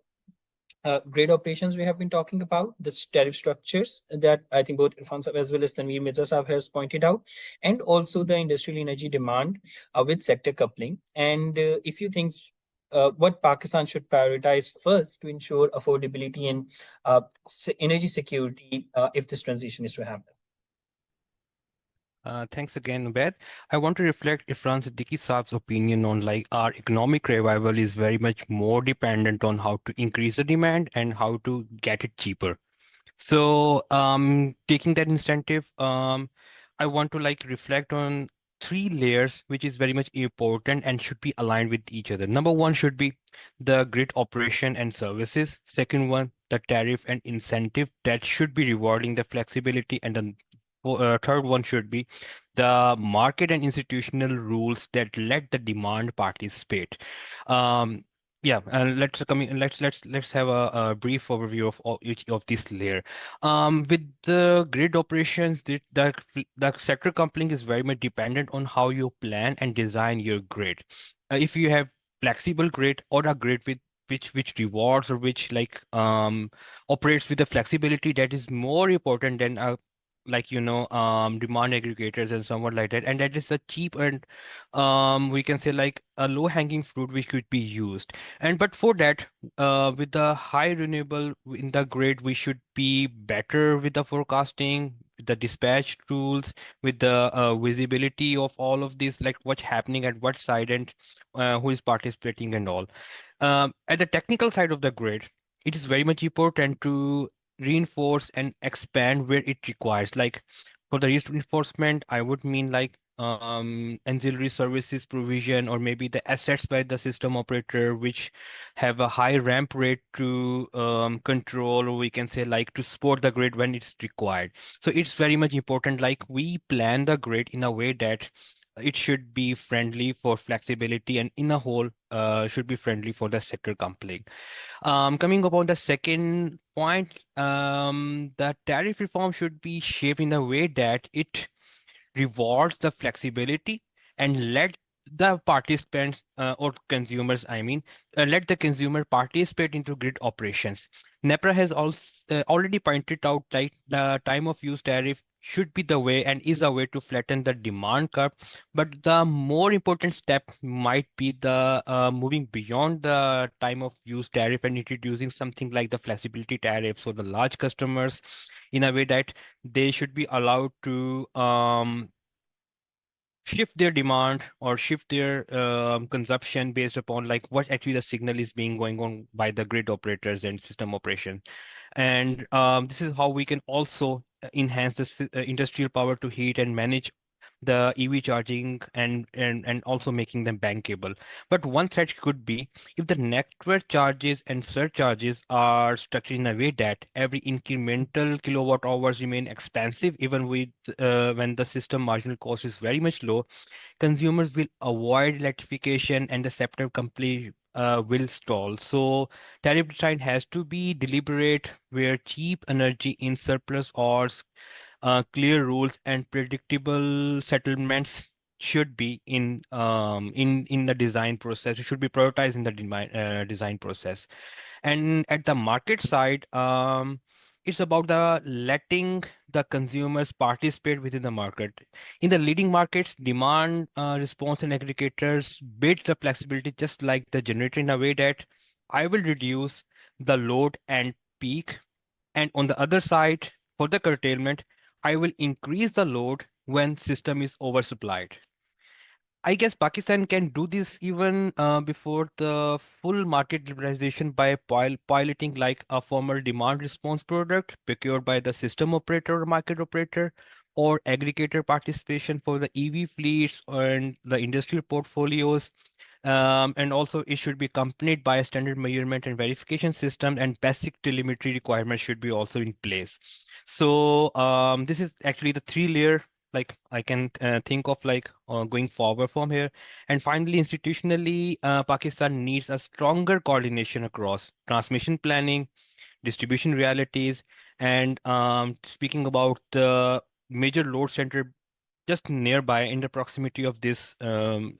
grid operations we have been talking about, the tariff structures that I think both Irfan Saab as well as Tanveer Mirza Saab has pointed out, and also the industrial energy demand with sector coupling. And if you think what Pakistan should prioritize first to ensure affordability and energy security if this transition is to happen. Thanks again, Beth. I want to reflect Ifran Siddiqui Saab's opinion on like our economic revival is very much more dependent on how to increase the demand and how to get it cheaper. So, taking that incentive, I want to like reflect on three layers, which is very much important and should be aligned with each other. Number one should be the grid operation and services. Second one, the tariff and incentive that should be rewarding the flexibility, and then third one should be the market and institutional rules that let the demand participate. Um, yeah, and let's have a brief overview of each of this layer. With the grid operations, the sector coupling is very much dependent on how you plan and design your grid. If you have flexible grid or a grid with which rewards or which like operates with the flexibility, that is more important than a like demand aggregators and somewhat like that, and that is a cheap and we can say like a low hanging fruit which could be used. And but for that, with the high renewable in the grid, we should be better with the forecasting, with the dispatch tools, with the visibility of all of this, like what's happening at what side, and who is participating and all. At the technical side of the grid, it is very much important to reinforce and expand where it requires. Like for the reinforcement, I would mean like ancillary services provision, or maybe the assets by the system operator, which have a high ramp rate to control, or we can say like to support the grid when it's required. So it's very much important, like we plan the grid in a way that it should be friendly for flexibility and in a whole should be friendly for the sector coupling. Coming upon the second point, the tariff reform should be shaped in a way that it rewards the flexibility and let the participants or consumers, I mean, let the consumer participate into grid operations. NEPRA has also already pointed out that the time of use tariff should be the way and is a way to flatten the demand curve. But the more important step might be the moving beyond the time of use tariff and introducing something like the flexibility tariff. So the large customers, in a way that they should be allowed to shift their demand or shift their consumption based upon like what actually the signal is being going on by the grid operators and system operation. And this is how we can also enhance the industrial power to heat and manage the EV charging and also making them bankable. But one threat could be if the network charges and surcharges are structured in a way that every incremental kilowatt hours remain expensive, even with when the system marginal cost is very much low, consumers will avoid electrification and the sector company will stall. So tariff design has to be deliberate, where cheap energy in surplus or clear rules and predictable settlements should be in the design process. It should be prioritized in the design process. And at the market side, it's about the letting the consumers participate within the market. In the leading markets, demand response and aggregators build the flexibility just like the generator in a way that I will reduce the load and peak. And on the other side, for the curtailment, I will increase the load when system is oversupplied. I guess Pakistan can do this even before the full market liberalization by piloting like a formal demand response product procured by the system operator or market operator, or aggregator participation for the EV fleets and the industrial portfolios. And also it should be accompanied by a standard measurement and verification system, and basic telemetry requirements should be also in place. So this is actually the three layer like I can think of like going forward from here. And finally, institutionally, Pakistan needs a stronger coordination across transmission planning, distribution realities, and speaking about the major load center just nearby in the proximity of this wind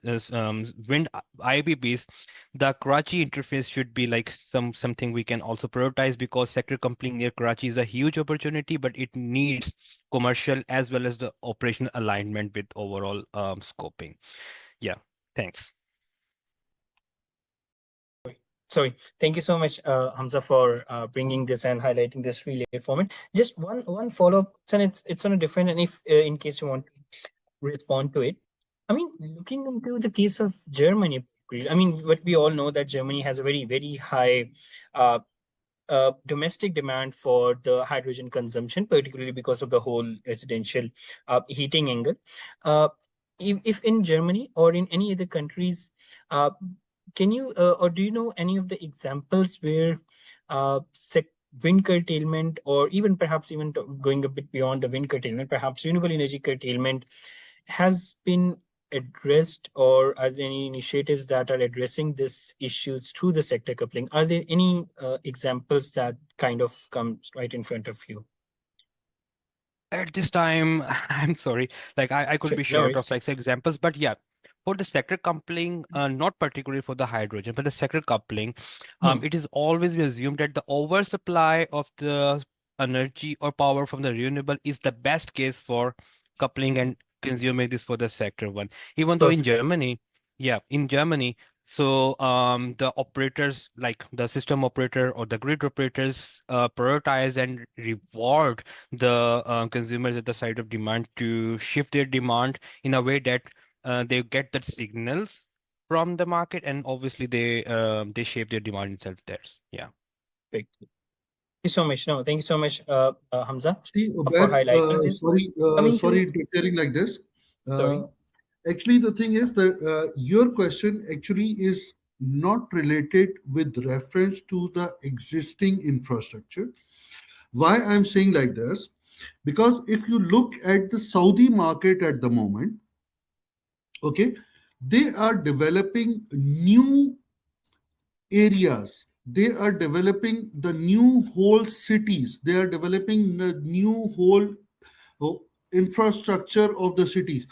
IPPs, the Karachi interface should be like something we can also prioritize, because sector coupling near Karachi is a huge opportunity, but it needs commercial as well as the operational alignment with overall scoping. Yeah, thanks. Sorry, thank you so much, Hamza, for bringing this and highlighting this relay format. Just one follow up, and it's on a different. And if in case you want to respond to it, I mean, looking into the case of Germany, I mean, what we all know that Germany has a very high uh, domestic demand for the hydrogen consumption, particularly because of the whole residential heating angle. Uh, if in Germany or in any other countries, uh, can you or do you know any of the examples where wind curtailment, or even perhaps even going a bit beyond the wind curtailment, perhaps renewable energy curtailment has been addressed, or are there any initiatives that are addressing these issues through the sector coupling? Are there any examples that kind of comes right in front of you? At this time, I'm sorry, like I could Sure, be no short of worries. like say examples, but yeah, for the sector coupling, not particularly for the hydrogen, but the sector coupling, it is always be assumed that the oversupply of the energy or power from the renewable is the best case for coupling and consuming this for the sector one. Even though in Perfect. Germany, yeah, in Germany, so the operators like the system operator or the grid operators prioritize and reward the consumers at the side of demand to shift their demand in a way that they get the signals from the market, and obviously they shape their demand itself there. Yeah. Thank you so much. No, thank you so much, Hamza, See, for Obed, highlighting this. Coming sorry to interfering like this. sorry. Actually, the thing is that your question actually is not related with reference to the existing infrastructure. Why I'm saying like this? Because if you look at the Saudi market at the moment, okay, they are developing new areas. They are developing the new whole cities. They are developing the new whole uh, infrastructure of the cities.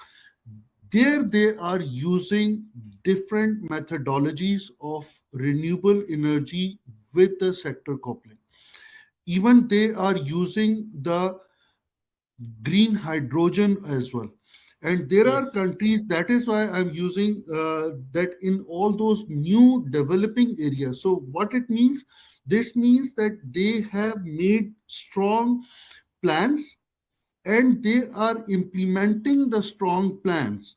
There they are using different methodologies of renewable energy with the sector coupling. Even they are using the green hydrogen as well. And there are Yes. countries, that is why I'm using that in all those new developing areas. So what it means, this means that they have made strong plans and they are implementing the strong plans,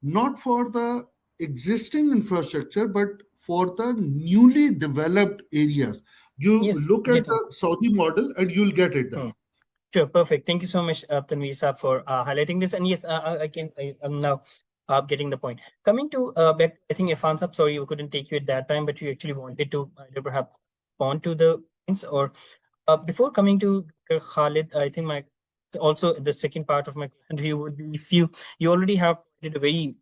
not for the existing infrastructure, but for the newly developed areas. You Yes. look at Getting. the Saudi model and you'll get it there. Sure, perfect. Thank you so much, Tanveer Saab, for highlighting this. And yes, I'm now getting the point. Coming to back, I think Irfan Saab, sorry, we couldn't take you at that time, but you actually wanted to either perhaps respond to the points or before coming to Dr. Khalid, I think my also the second part of my question to you would be if you already have did a very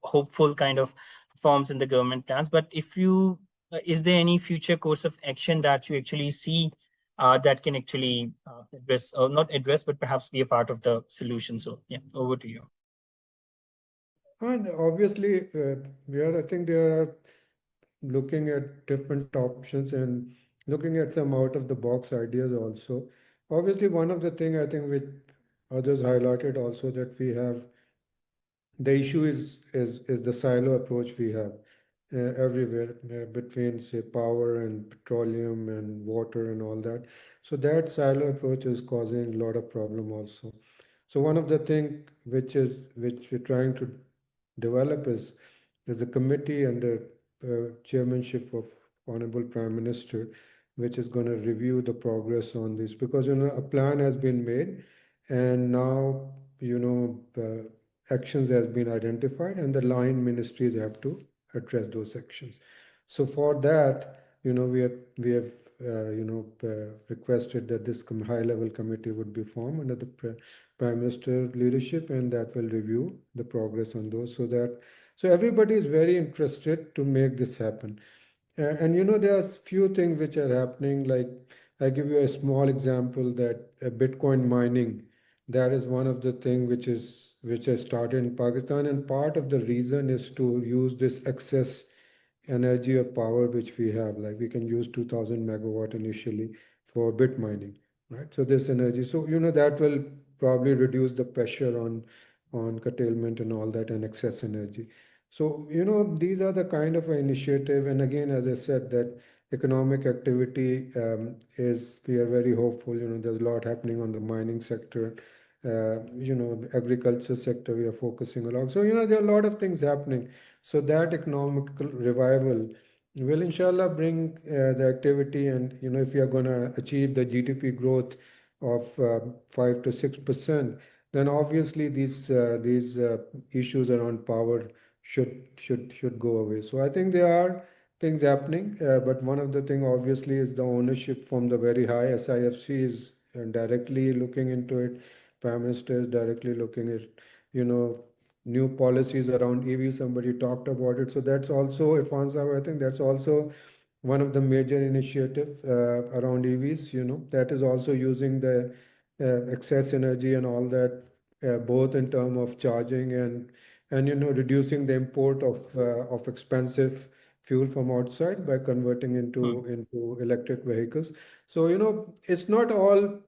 hopeful kind of forms in the government plans, but if you is there any future course of action that you actually see that can actually address or not address, but perhaps be a part of the solution? So yeah, over to you. And obviously, I think there are looking at different options and looking at some out of the box ideas also. Obviously, one of the thing I think which others highlighted also that we have the issue is the silo approach we have everywhere between say power and petroleum and water and all that. So that silo approach is causing a lot of problem also. So one of the thing which we're trying to develop is a committee under chairmanship of Honorable Prime Minister, which is going to review the progress on this because a plan has been made, and now actions has been identified, and the line ministries have to address those actions. So for that, we have requested that this high level committee would be formed under the Prime Minister leadership, and that will review the progress on those so everybody is very interested to make this happen. And there are few things which are happening. Like I give you a small example that Bitcoin mining, that is one of the thing which has started in Pakistan, and part of the reason is to use this excess energy or power which we have. Like we can use 2000 megawatt initially for bit mining, right? So this energy, so that will probably reduce the pressure on curtailment and all that and excess energy. So these are the kind of initiative. And again, as I said, that economic activity is, we are very hopeful. There's a lot happening on the mining sector. The agriculture sector we are focusing a lot. So there are a lot of things happening. So that economical revival will inshallah bring the activity. And if you are going to achieve the GDP growth of 5 to 6%, then obviously these issues around power should go away. So I think there are things happening, but one of the thing obviously is the ownership from the very high. SIFC is directly looking into it. Prime Minister is directly looking at new policies around EV. Somebody talked about it. So that's also, Irfan Sahib, I think that's also one of the major initiative around EVs. That is also using the excess energy and all that, both in term of charging and reducing the import of expensive fuel from outside by converting into electric vehicles. So it's not all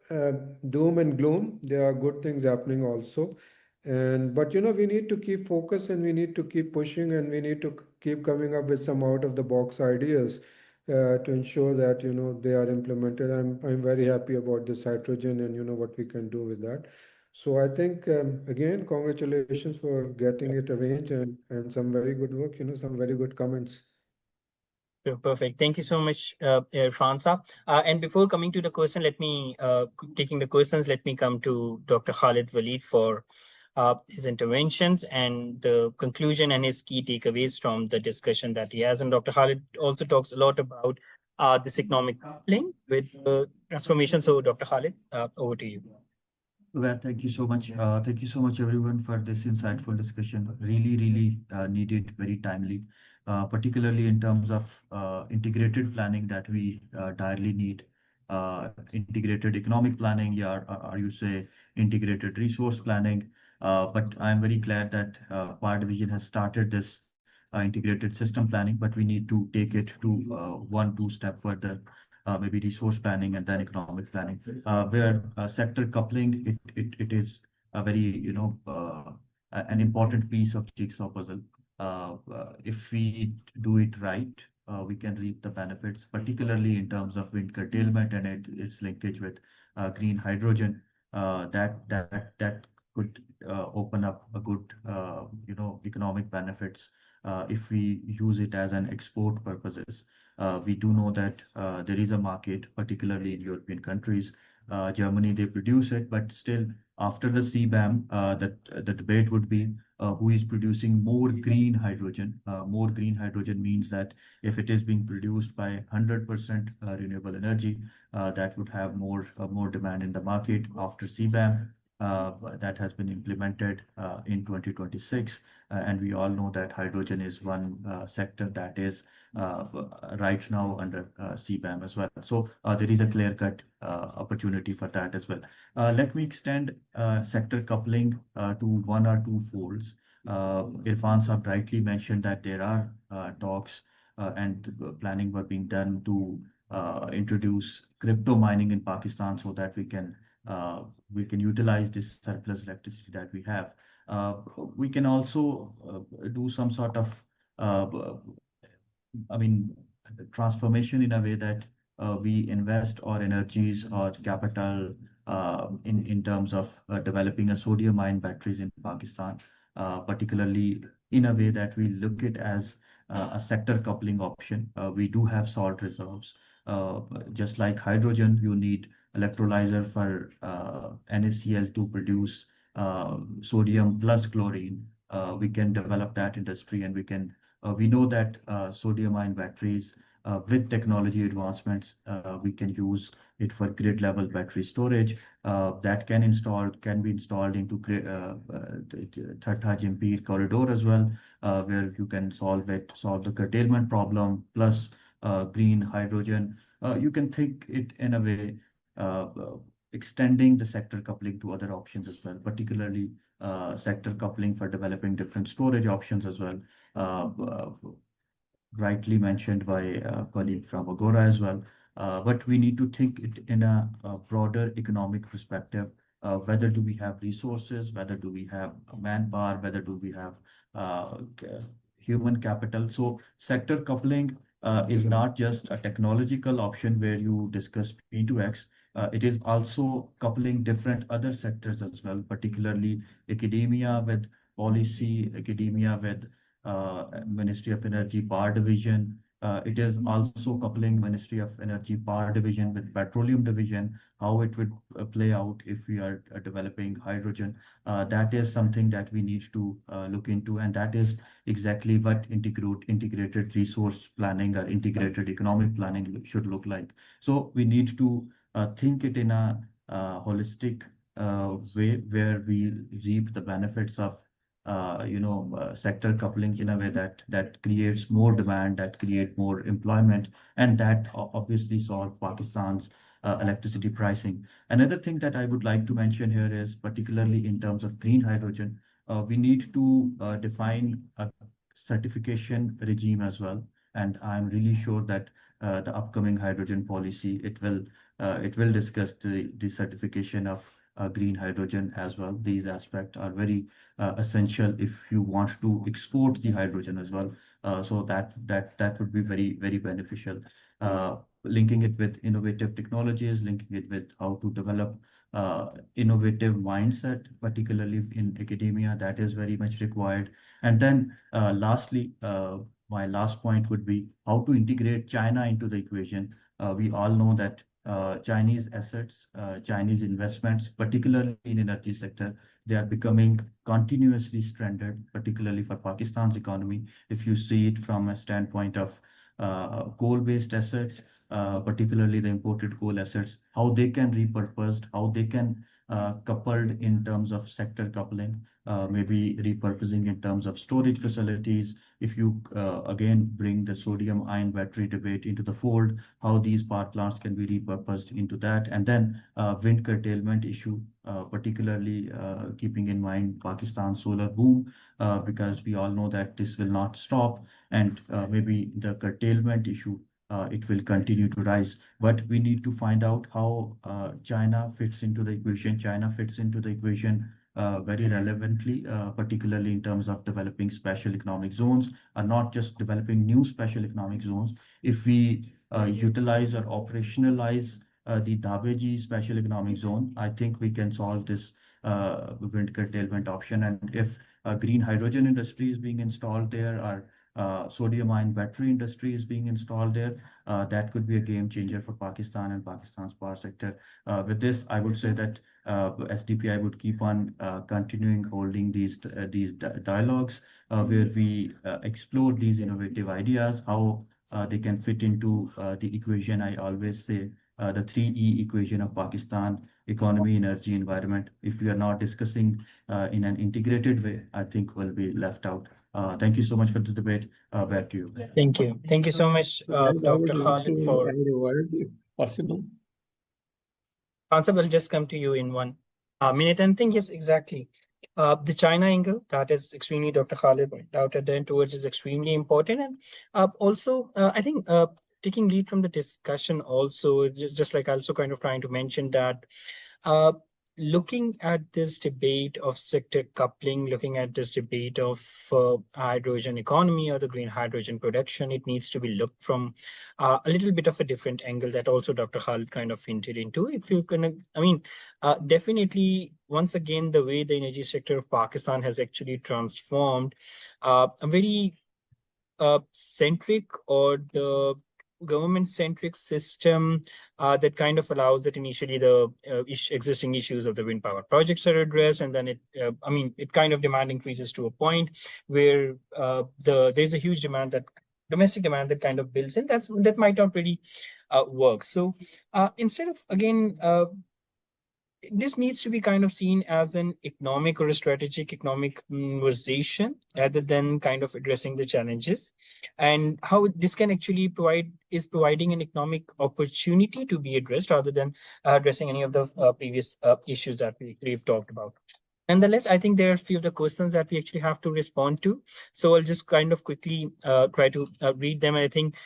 doom and gloom. There are good things happening also. But we need to keep focus, and we need to keep pushing, and we need to keep coming up with some out of the box ideas to ensure that they are implemented. I'm very happy about this hydrogen and what we can do with that. So I think again, congratulations for getting it arranged, and some very good work, some very good comments. Perfect. Thank you so much, Irfan Saab. And before coming to the question, taking the questions, let me come to Dr. Khalid Walid for his interventions and the conclusion and his key takeaways from the discussion that he has. And Dr. Khalid also talks a lot about this economic link with transformation. So, Dr. Khalid, over to you. Well, thank you so much. Thank you so much, everyone, for this insightful discussion. Really needed, very timely, particularly in terms of integrated planning that we direly need. Integrated economic planning, yeah, or you say integrated resource planning. But I'm very glad that Power Division has started this integrated system planning, but we need to take it to one, two step further, maybe resource planning and then economic planning, where sector coupling, it is a very, an important piece of jigsaw puzzle. If we do it right, we can reap the benefits, particularly in terms of wind curtailment and its linkage with green hydrogen. That could open up a good, economic benefits if we use it as an export purposes. We do know that there is a market, particularly in European countries. Germany, they produce it, but still, after the CBAM, the debate would be who is producing more green hydrogen. More green hydrogen means that if it is being produced by 100% renewable energy, that would have more demand in the market after CBAM. That has been implemented in 2026. And we all know that hydrogen is one sector that is right now under CBAM as well. So there is a clear-cut opportunity for that as well. Let me extend sector coupling to one or two folds. Irfan Saab rightly mentioned that there are talks and planning were being done to introduce crypto mining in Pakistan so that we can utilize this surplus electricity that we have. We can also do some sort of, I mean, transformation in a way that we invest our energies or capital in terms of developing a sodium-ion batteries in Pakistan, particularly in a way that we look at as a sector coupling option. We do have salt reserves. Just like hydrogen, you need electrolyzer for NaCl to produce sodium plus chlorine. We can develop that industry, and we know that sodium-ion batteries with technology advancements, we can use it for grid level battery storage that can be installed into the Tata corridor as well, where you can solve the curtailment problem plus green hydrogen. You can think it in a way extending the sector coupling to other options as well, particularly sector coupling for developing different storage options as well. Rightly mentioned by a colleague from Agora as well. But we need to think it in a broader economic perspective. Whether do we have resources, whether do we have manpower, whether do we have human capital. So sector coupling is not just a technological option where you discuss P2X. It is also coupling different other sectors as well, particularly academia with policy, academia with Ministry of Energy Power Division. It is also coupling Ministry of Energy Power Division with Petroleum Division, how it would play out if we are developing hydrogen. That is something that we need to look into, and that is exactly what integrated resource planning or integrated economic planning should look like. So we need to think it in a holistic way where we reap the benefits of sector coupling in a way that creates more demand, that create more employment, and that obviously solve Pakistan's electricity pricing. Another thing that I would like to mention here is particularly in terms of green hydrogen, we need to define a certification regime as well. And I'm really sure that the upcoming hydrogen policy, it will discuss the certification of green hydrogen as well. These aspects are very essential if you want to export the hydrogen as well. So that would be very beneficial. Linking it with innovative technologies, linking it with how to develop innovative mindset, particularly in academia, that is very much required. And then lastly, my last point would be how to integrate China into the equation. We all know that Chinese assets, Chinese investments, particularly in energy sector, they are becoming continuously stranded, particularly for Pakistan's economy. If you see it from a standpoint of coal-based assets, particularly the imported coal assets, how they can repurposed, how they can coupled in terms of sector coupling, maybe repurposing in terms of storage facilities. If you again bring the sodium ion battery debate into the fold, how these power plants can be repurposed into that, and then wind curtailment issue, particularly keeping in mind Pakistan's solar boom, because we all know that this will not stop, and maybe the curtailment issue, it will continue to rise. But we need to find out how China fits into the equation. China fits into the equation very relevantly, particularly in terms of developing special economic zones, and not just developing new special economic zones. If we utilize or operationalize the Dabeji special economic zone, I think we can solve this wind curtailment option. And if green hydrogen industry is being installed there, or sodium ion battery industry is being installed there, that could be a game changer for Pakistan and Pakistan's power sector. With this, I would say that SDPI would keep on continuing holding these dialogues where we explore these innovative ideas, how they can fit into the equation. I always say the 3E equation of Pakistan: economy, energy, environment. If we are not discussing in an integrated way, I think we'll be left out. Thank you so much for the debate. Back to you. Thank you. Thank you so much, And I would Dr. like Khalid, to for add a word, if possible. answer. Will just come to you in one minute. And think, yes, exactly. The China angle, that is extremely, Dr. Khalid pointed out at the end towards, is extremely important. And also, I think taking lead from the discussion also, just like also kind of trying to mention that uh, looking at this debate of sector coupling, looking at this debate of hydrogen economy or the green hydrogen production, it needs to be looked from a little bit of a different angle that also Dr. Khalid kind of hinted into. If you can, I mean, definitely, once again, the way the energy sector of Pakistan has actually transformed, a very centric or the government-centric system that kind of allows that initially the existing issues of the wind power projects are addressed, and then I mean, it kind of demand increases to a point where there's a huge demand, that domestic demand, that kind of builds in. That might not really work. So instead of, again, this needs to be kind of seen as an economic or a strategic economic conversation rather than kind of addressing the challenges, and how this can actually providing an economic opportunity to be addressed rather than addressing any of the previous issues that we've talked about. Nonetheless, I think there are a few of the questions that we actually have to respond to. So I'll just kind of quickly try to read them. I think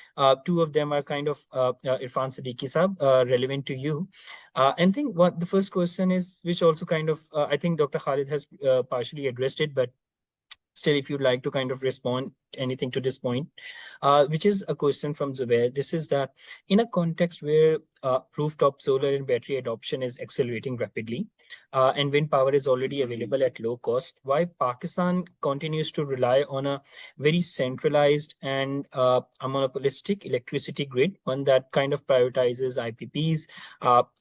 two of them are kind of Irfan Siddiqui Saab, relevant to you. And I think what the first question is, which also kind of, I think Dr. Khalid has partially addressed it, but still, if you'd like to kind of respond anything to this point, which is a question from Zubair. This is that in a context where rooftop solar and battery adoption is accelerating rapidly, and wind power is already available at low cost, why Pakistan continues to rely on a very centralized and a monopolistic electricity grid, one that kind of prioritizes IPPs,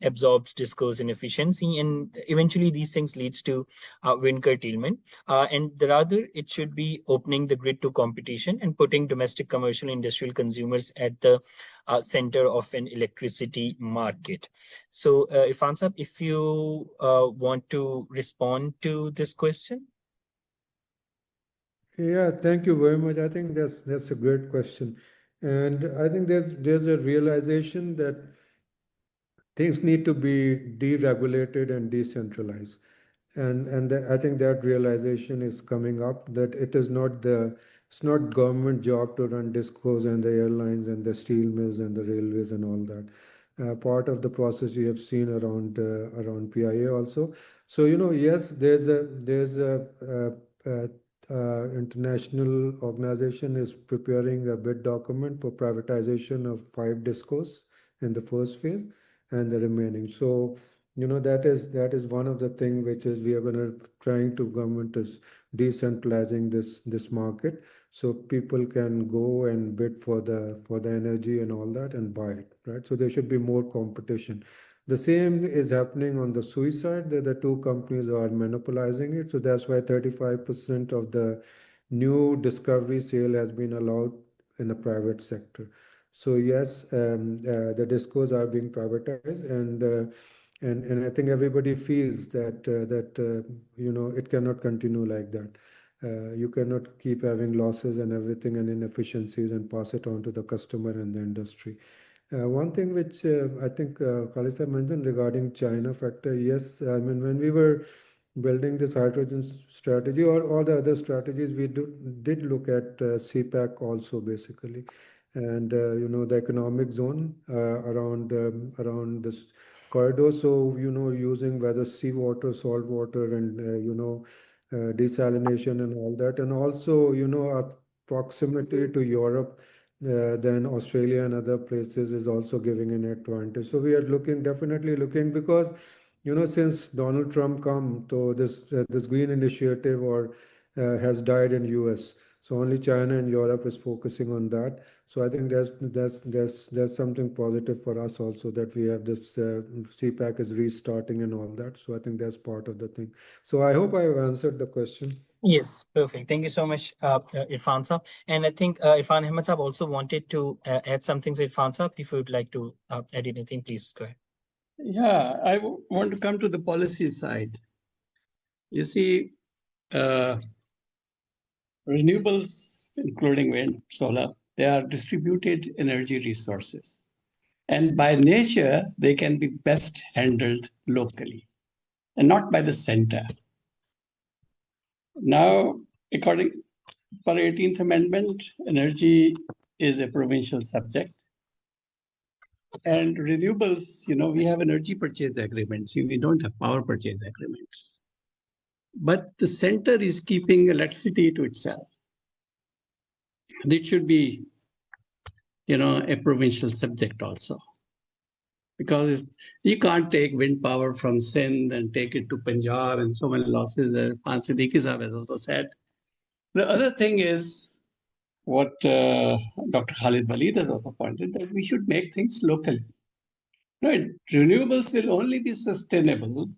absorbs discourse inefficiency, and eventually these things leads to wind curtailment. And the rather, it should be opening the grid to competition and putting domestic commercial industrial consumers at the center of an electricity market. So, Irfan Saab, if you want to respond to this question. Yeah, thank you very much. I think that's a great question. And I think there's a realization that things need to be deregulated and decentralized. I think that realization is coming up, that it's not government job to run discos and the airlines and the steel mills and the railways and all that. Part of the process you have seen around PIA also. So yes, there's a international organization is preparing a bid document for privatization of 5 discos in the first phase and the remaining. So that is one of the thing which is we are going to trying to government is decentralizing this market, so people can go and bid for the energy and all that and buy it, right? So there should be more competition. The same is happening on the suicide, that the two companies are monopolizing it. So that's why 35% of the new discovery sale has been allowed in the private sector. So yes, the discos are being privatized, and I think everybody feels that it cannot continue like that. You cannot keep having losses and everything and inefficiencies and pass it on to the customer and the industry. One thing which I think Khalid mentioned regarding China factor, yes, I mean, when we were building this hydrogen strategy or all the other strategies, we did look at CPAC also basically, and the economic zone around this corridor. So using whether seawater, salt water, and desalination and all that, and also our proximity to Europe. Then Australia and other places is also giving an advantage. So we are definitely looking, because since Donald Trump come, so this green initiative or has died in US. So only China and Europe is focusing on that. So I think there's something positive for us also, that we have this CPAC is restarting and all that. So I think that's part of the thing. So I hope I have answered the question. Yes, perfect. Thank you so much, Irfan Saab. And I think Irfan Ahmed Saab also wanted to add something to Irfan Saab. If you would like to add anything, please go ahead. Yeah, I want to come to the policy side. You see, renewables, including wind, solar, they are distributed energy resources. And by nature, they can be best handled locally and not by the center. Now, according for 18th Amendment, energy is a provincial subject. And renewables, we have energy purchase agreements. We don't have power purchase agreements. But the center is keeping electricity to itself. This should be, a provincial subject also. Because you can't take wind power from Sindh and take it to Punjab, and so many losses, as Siddiqui Saab has also said. The other thing is what Dr. Khalid Walid has also pointed, that we should make things locally. Right? Renewables will only be sustainable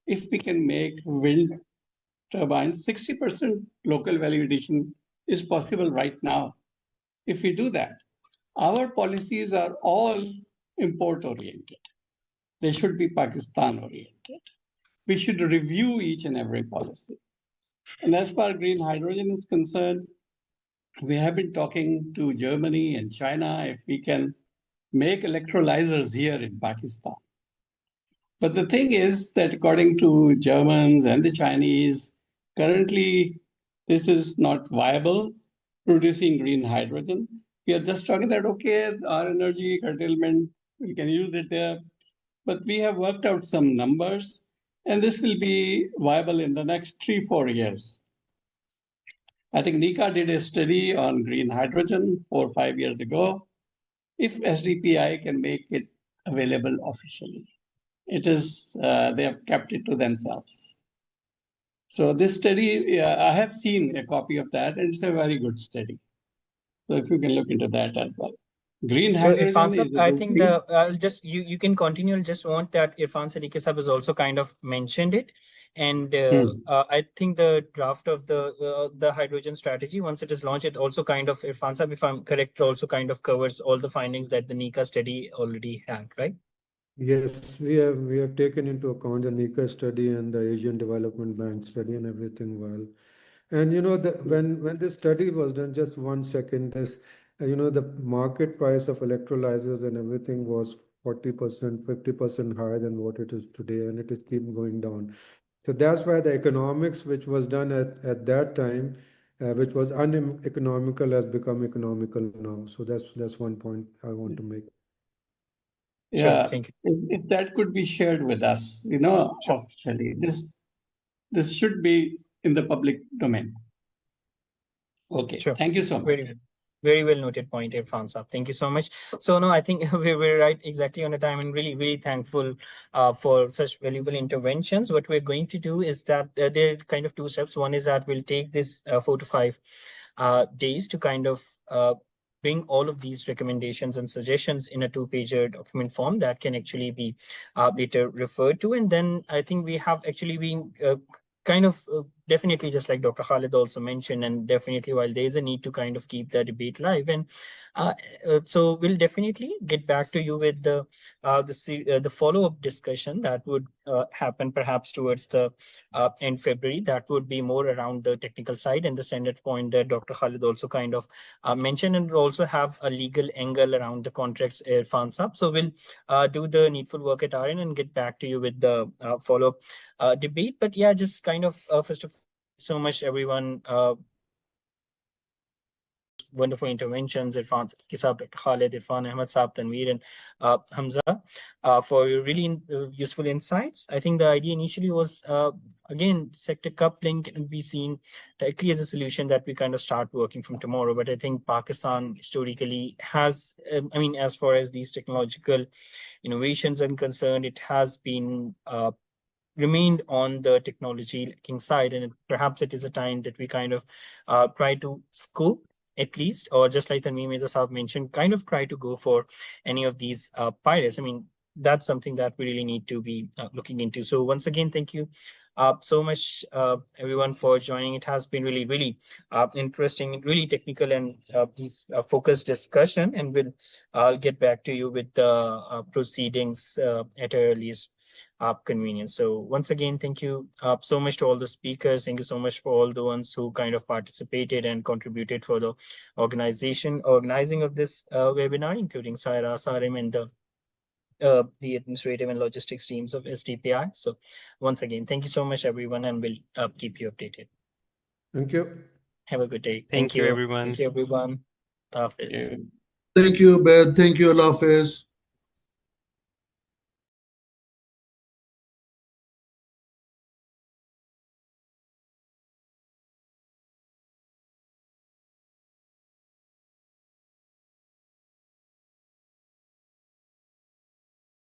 if we can make wind turbines. 60% local value addition is possible right now. If we do that, our policies are all import oriented. They should be Pakistan oriented. We should review each and every policy. And as far as green hydrogen is concerned, we have been talking to Germany and China if we can make electrolyzers here in Pakistan. But the thing is that according to Germans and the Chinese, currently this is not viable, producing green hydrogen. We are just talking that, okay, our energy curtailment, we can use it there. But we have worked out some numbers, and this will be viable in the next 3-4 years. I think NICA did a study on green hydrogen 4 or 5 years ago. If SDPI can make it available officially, it is they have kept it to themselves. So this study, I have seen a copy of that, and it's a very good study. So if you can look into that as well. Green hydrogen is. I think I'll just you can continue. I'll just want that Irfan Siddiqui Saab has also kind of mentioned it, and I think the draft of the hydrogen strategy, once it is launched, it also kind of, Irfan Saab, if I'm correct, also kind of covers all the findings that the NICA study already had, right? Yes, we have taken into account the NICA study and the Asian Development Bank study and everything well. And when this study was done, just 1 second, the market price of electrolyzers and everything was 40%, 50% higher than what it is today, and it is keep going down. So that's why the economics which was done at that time, which was uneconomical, has become economical now. So that's one point I want to make. Yeah, sure, thank you. If that could be shared with us, Sure. officially, this should be in the public domain. Okay, Sure. thank you so much. Very good. Very well noted point, Irfan Saab. Thank you so much. So no, I think we're right exactly on the time, and really, really thankful for such valuable interventions. What we're going to do is that there are kind of two steps. One is that we'll take this 4 to 5 days to kind of bring all of these recommendations and suggestions in a 2-pager document form that can actually be later referred to. And then I think we have actually been kind of definitely, just like Dr. Khalid also mentioned, and definitely while there is a need to kind of keep the debate live, and so we'll definitely get back to you with the follow-up discussion that would happen perhaps towards the end February. That would be more around the technical side and the standard point that Dr. Khalid also kind of mentioned, and we'll also have a legal angle around the contracts, Irfan Saab. So we'll do the needful work at our end and get back to you with the follow-up debate. But yeah, just kind of first of all, so much everyone wonderful interventions, Irfan Saab, Dr. Khalid, Irfan Ahmed Saab, Tanveer, and Hamza, for your really useful insights. I think the idea initially was, again, sector coupling can be seen directly as a solution that we kind of start working from tomorrow. But I think Pakistan historically has, I mean, as far as these technological innovations are concerned, it has been remained on the technology lacking side, and perhaps it is a time that we kind of try to scope at least, or just like the Mirza Saab mentioned, kind of try to go for any of these pilots. I mean, that's something that we really need to be looking into. So once again, thank you so much, everyone, for joining. It has been really, really interesting, really technical, and these focused discussion. And I'll get back to you with the proceedings at earliest convenience. So once again, thank you so much to all the speakers. Thank you so much for all the ones who kind of participated and contributed for the organizing of this webinar, including Saira, Sarim, and the administrative and logistics teams of SDPI. So once again, thank you so much, everyone, and we'll keep you updated. Thank you. Have a good day. Thank you, everyone. Thank you, everyone. Hafiz. Thank you, Beth. Thank you, Allah Hafiz.